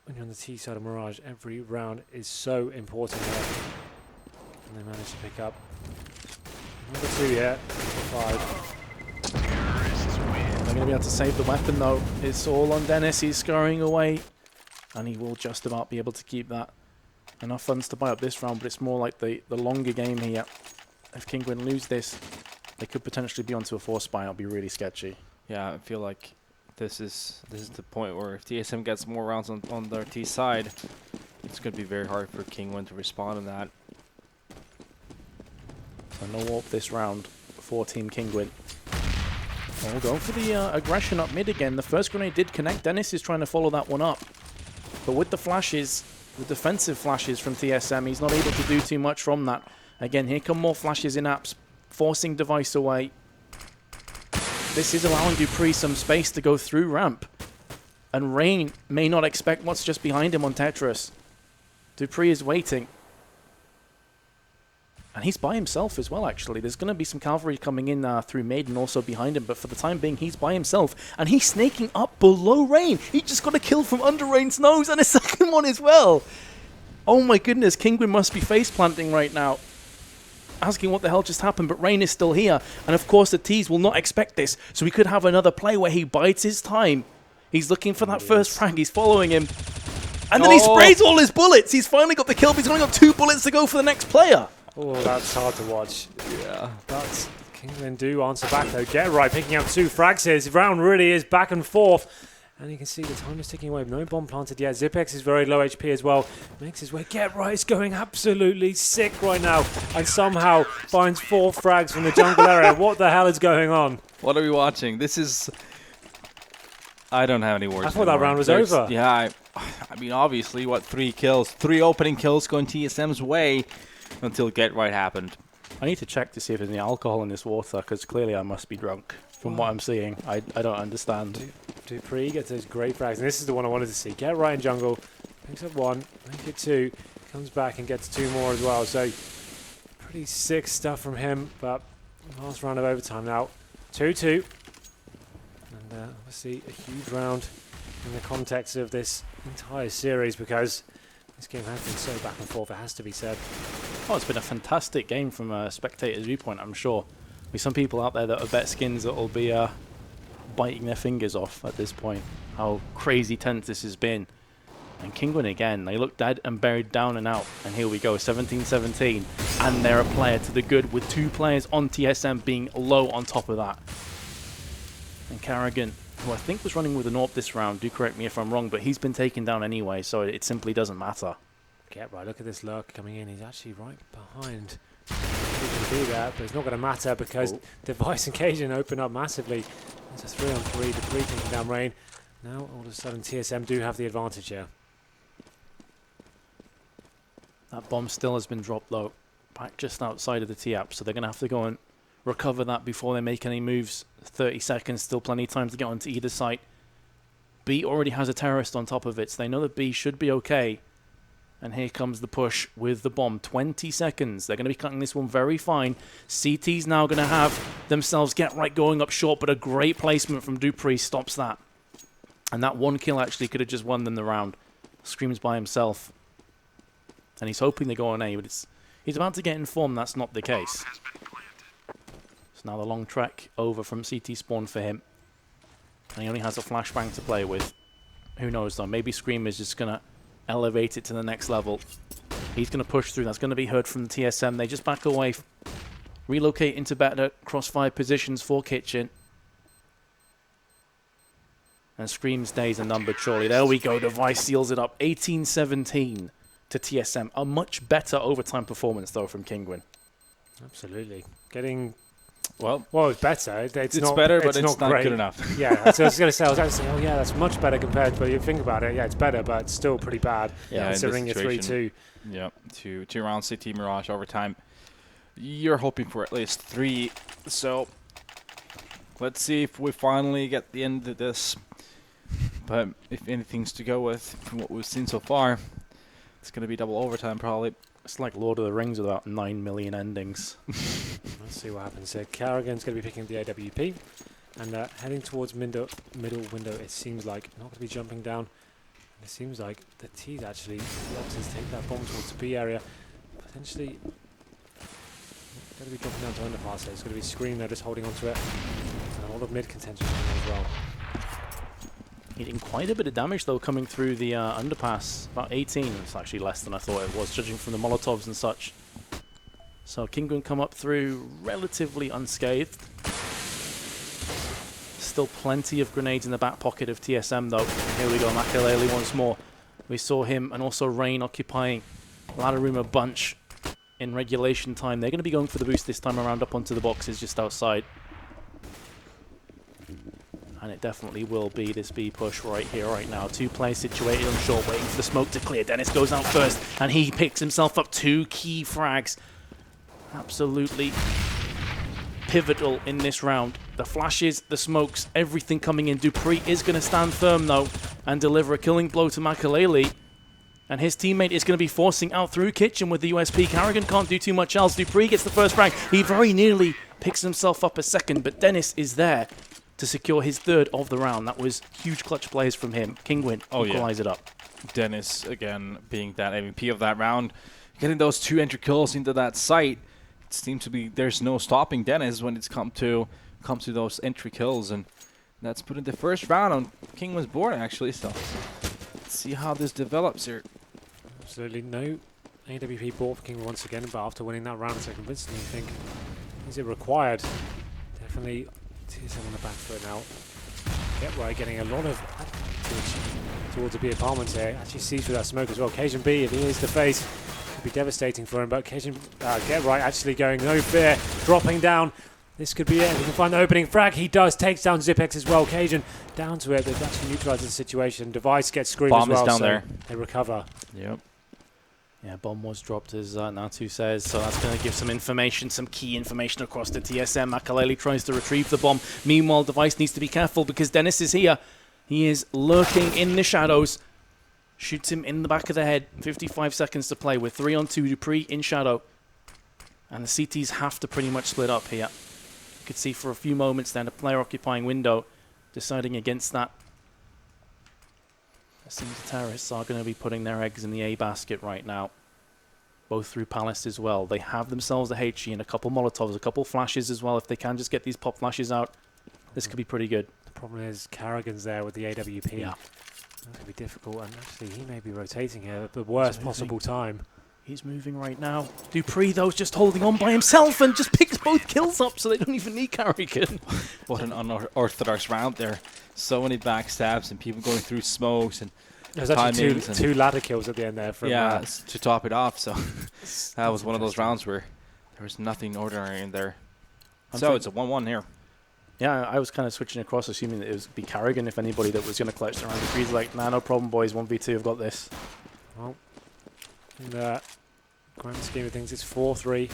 when you're on the T side of Mirage, every round is so important there. And they managed to pick up number 2 here, 5. They're going to be able to save the weapon though. It's all on Dennis. He's scurrying away. And he will just about be able to keep that. Enough funds to buy up this round, but it's more like the longer game here. If Kinguin lose this, they could potentially be onto a 4 spy. It'll be really sketchy. Yeah, I feel like this is the point where if TSM gets more rounds on their T side, it's going to be very hard for Kinguin to respond to that. So no warp this round for Team Kinguin. And we'll go for the aggression up mid again. The first grenade did connect. Dennis is trying to follow that one up. But with the flashes, the defensive flashes from TSM, he's not able to do too much from that. Again, here come more flashes in apps, forcing Device away. This is allowing dupreeh some space to go through ramp. And Rain may not expect what's just behind him on Tetris. dupreeh is waiting. And he's by himself as well, actually. There's going to be some cavalry coming in through mid and also behind him. But for the time being, he's by himself. And he's snaking up below Rain. He just got a kill from under Rain's nose and a second one as well. Oh my goodness, Kinguin must be face planting right now. asking what the hell just happened, but Rain is still here. And of course the T's will not expect this, so we could have another play where he bides his time. He's looking for that first frag, he's following him. And then he sprays all his bullets. He's finally got the kill, but he's only got 2 bullets to go for the next player. Oh, that's hard to watch. Yeah, that's Kinguin do answer back though. Get right, picking up 2 frags here. His round really is back and forth. And you can see the time is ticking away. No bomb planted yet. Zipex is very low HP as well. Makes his way. Get right is going absolutely sick right now. And somehow finds 4 frags from the jungle area. What the hell is going on? What are we watching? This is... I don't have any words. I thought that round was over. Yeah, I mean, obviously, what, 3 kills? 3 opening kills going TSM's way until Get Right happened. I need to check to see if there's any alcohol in this water, because clearly I must be drunk from what I'm seeing. I don't understand. dupreeh gets those great frags, and this is the one I wanted to see. Get right in jungle, picks up 1, make it 2, comes back and gets 2 more as well. So pretty sick stuff from him, but last round of overtime now. 2-2. And obviously a huge round in the context of this entire series, because this game has been so back and forth, it has to be said. Oh, it's been a fantastic game from a spectator's viewpoint, I'm sure. There's some people out there that have bet skins that will be biting their fingers off at this point. How crazy tense this has been. And Kinguin again, they look dead and buried down and out. And here we go, 17-17. And they're a player to the good, with 2 players on TSM being low on top of that. And karrigan, who I think was running with an AWP this round, do correct me if I'm wrong, but he's been taken down anyway, so it simply doesn't matter. Get right, look at this lurk coming in. He's actually right behind. He can do that, but it's not going to matter because Device and Cajun open up massively. It's a 3-on-3, dupreeh taking down Rain. Now, all of a sudden, TSM do have the advantage here. That bomb still has been dropped low, back just outside of the T-app, so they're going to have to go and recover that before they make any moves. 30 seconds, still plenty of time to get onto either site. B already has a terrorist on top of it, so they know that B should be okay. And here comes the push with the bomb. 20 seconds. They're going to be cutting this one very fine. CT's now going to have themselves Get Right going up short, but a great placement from dupreeh stops that. And that 1 kill actually could have just won them the round. Screams by himself. And he's hoping they go on A, but he's about to get informed that's not the case. So now the long trek over from CT spawn for him. And he only has a flashbang to play with. Who knows though, maybe Scream is just going to elevate it to the next level. He's going to push through. That's going to be heard from the TSM. They just back away. Relocate into better crossfire positions for Kitchen. And Scream's days are numbered surely. There we go. Device seals it up. 18-17 to TSM. A much better overtime performance though from Kinguin. Absolutely. Getting... Well, it's better. It's not better, but it's not great. Good enough. Yeah, that's what I was going to say. I was actually saying, oh yeah, that's much better compared to, but you think about it, yeah, it's better, but it's still pretty bad. Yeah, considering you're 3-2. Yeah, 2 rounds CT Mirage overtime. You're hoping for at least 3. So let's see if we finally get the end of this. But if anything's to go with from what we've seen so far, it's going to be double overtime probably. It's like Lord of the Rings with about 9 million endings. Let's see what happens here. Karrigan's going to be picking the AWP and heading towards middle window. It seems like not going to be jumping down. And it seems like the T's actually opted to take that bomb towards the B area. Potentially going to be dropping down to underpass here. It's going to be Scream there just holding onto it. And a lot of mid contention as well. Eating quite a bit of damage though coming through the underpass. About 18. It's actually less than I thought it was, judging from the Molotovs and such. So Kinguin come up through relatively unscathed. Still plenty of grenades in the back pocket of TSM though. Here we go, Maikelele once more. We saw him and also Rain occupying ladder room a bunch in regulation time. They're going to be going for the boost this time around up onto the boxes just outside. And it definitely will be this B push right here, right now. 2 players situated on short, waiting for the smoke to clear. Dennis goes out first, and he picks himself up 2 key frags. Absolutely pivotal in this round. The flashes, the smokes, everything coming in. dupreeh is going to stand firm, though, and deliver a killing blow to Maikelele. And his teammate is going to be forcing out through Kitchen with the USP. karrigan can't do too much else. dupreeh gets the first frag. He very nearly picks himself up a second, but Dennis is there to secure his 3rd of the round. That was huge clutch plays from him. Kinguin equalize it up. Dennis, again, being that MVP of that round, getting those 2 entry kills into that site. seems to be there's no stopping Dennis when it's come to those entry kills, and that's putting the first round on Kinguin's board actually. So let's see how this develops here. Absolutely no AWP bought for Kinguin once again, but after winning that round so convincingly, you think, is it required? Definitely TSM on the back foot now. Get right, getting a lot of towards the B apartments here. Actually sees through that smoke as well. cajunb, if he is the face, could be devastating for him, but cajunb, get right, actually going, no fear, dropping down. This could be it. We can find the opening frag. He does. Takes down Zipex as well. Cajun down to it. They've actually neutralized the situation. Device gets screwed as well. Bomb is down so there. They recover. Yep. Yeah, bomb was dropped, as Natu says, so that's going to give some information, some key information across the TSM. Maikelele tries to retrieve the bomb. Meanwhile, Device needs to be careful because Dennis is here. He is lurking in the shadows. Shoots him in the back of the head. 55 seconds to play with 3-on-2 dupreeh in shadow. And the CTs have to pretty much split up here. You could see for a few moments then a player occupying window, deciding against that. It seems the terrorists are going to be putting their eggs in the A basket right now. Both through Palace as well. They have themselves a HE and a couple Molotovs, a couple flashes as well. If they can just get these pop flashes out, this could be pretty good. The problem is karrigan's there with the AWP. Yeah. That could be difficult, and actually he may be rotating here at the worst possible time. He's moving right now. dupreeh, though, is just holding on by himself and just picks both kills up, so they don't even need karrigan. What an unorthodox round there. So many backstabs and people going through smokes and There's actually timings two ladder kills at the end there. From, to top it off. So that was one of those rounds where there was nothing ordinary in there. So it's a 1-1 here. Yeah, I was kind of switching across, assuming that it would be karrigan if anybody that was going to clutch the round. dupreeh's like, nah, no problem, boys. 1v2, I've got this. Well, in the grand scheme of things, it's 4-3 in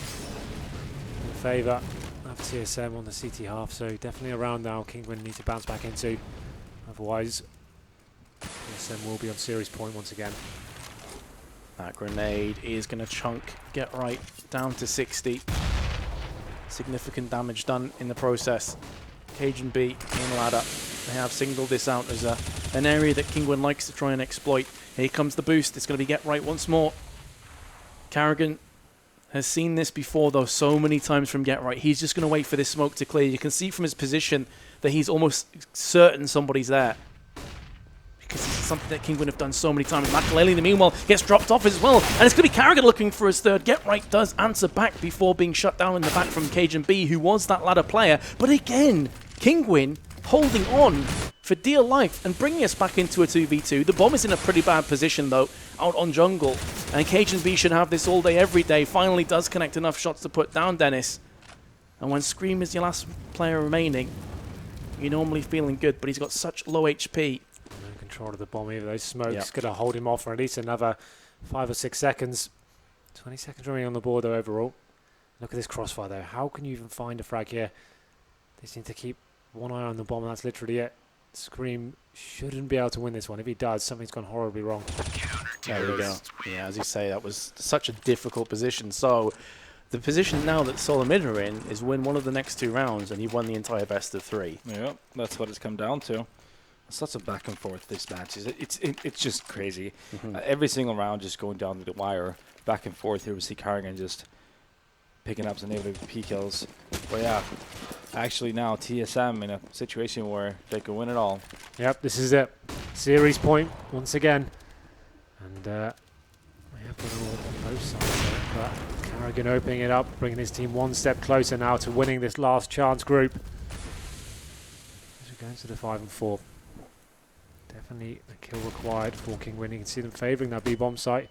favour of TSM on the CT half, so definitely a round now Kinguin need to bounce back into. Otherwise, TSM will be on series point once again. That grenade is going to chunk get right down to 60. Significant damage done in the process. cajunb in ladder. They have singled this out as an area that Kinguin likes to try and exploit. Here comes the boost. It's going to be get right once more. karrigan has seen this before, though, so many times from get right. He's just going to wait for this smoke to clear. You can see from his position that he's almost certain somebody's there, because it's something that Kinguin have done so many times. Maikelele, in the meanwhile, gets dropped off as well, and it's going to be karrigan looking for his third. Get right does answer back before being shut down in the back from cajunb, who was that ladder player. But again, Kinguin holding on for dear life and bringing us back into a 2v2. The bomb is in a pretty bad position, though, out on jungle, and cajunb should have this all day, every day. Finally does connect enough shots to put down Dennis. And when Scream is your last player remaining, you're normally feeling good, but he's got such low HP. No control of the bomb either. Those smokes going to hold him off for at least another 5 or 6 seconds. 20 seconds remaining on the board, though, overall. Look at this crossfire, though. How can you even find a frag here? They seem to keep one eye on the bomb, and that's literally it. Scream shouldn't be able to win this one. If he does, something's gone horribly wrong. There we go. Yeah, as you say, that was such a difficult position. So the position now that Solo Mid are in is win one of the next 2 rounds, and you've won the entire best of 3. Yeah, that's what it's come down to. It's such a back and forth this match. It's just crazy. Every single round just going down to the wire, back and forth. Here we see karrigan just picking up some AWP kills. But yeah, actually now TSM in a situation where they can win it all. Yep, this is it. Series point once again. And we have got it all on both sides there, but karrigan opening it up, bringing his team one step closer now to winning this last chance group. As we go into the 5 and 4. Definitely a kill required for Kinguin. You can see them favouring that B-bomb site.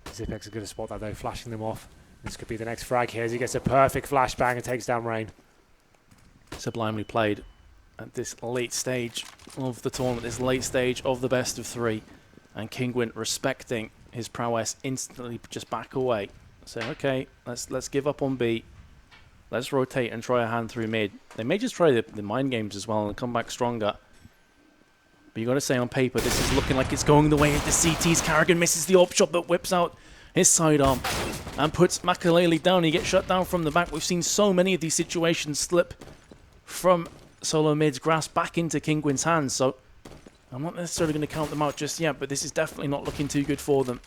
Zipex is going to spot that, though, flashing them off. This could be the next frag here as he gets a perfect flashbang and takes down Rain. Sublimely played at this late stage of the tournament, this late stage of the best of 3. And Kinguin, respecting his prowess, instantly just back away. Say, okay, let's give up on B. Let's rotate and try a hand through mid. They may just try the mind games as well and come back stronger. But you got to say, on paper, this is looking like it's going the way of the CTs. karrigan misses the AWP shot, but whips out his sidearm and puts Maikelele down. He gets shut down from the back. We've seen so many of these situations slip from Solo Mid's grasp back into Kinguin's hands, so I'm not necessarily going to count them out just yet, but this is definitely not looking too good for them.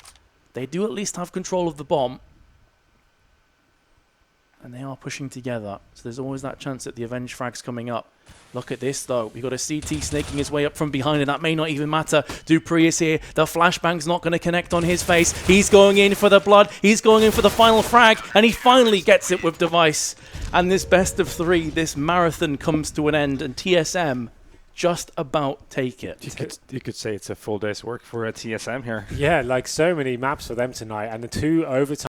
They do at least have control of the bomb, and they are pushing together. So there's always that chance that the Avenge frag's coming up. Look at this, though. We've got a CT snaking his way up from behind, and that may not even matter. dupreeh is here. The flashbang's not going to connect on his face. He's going in for the blood. He's going in for the final frag, and he finally gets it with Device. And this best of 3, this marathon comes to an end, and TSM just about take it. You could say it's a full day's work for a TSM here. Yeah, like so many maps for them tonight, and the 2 overtime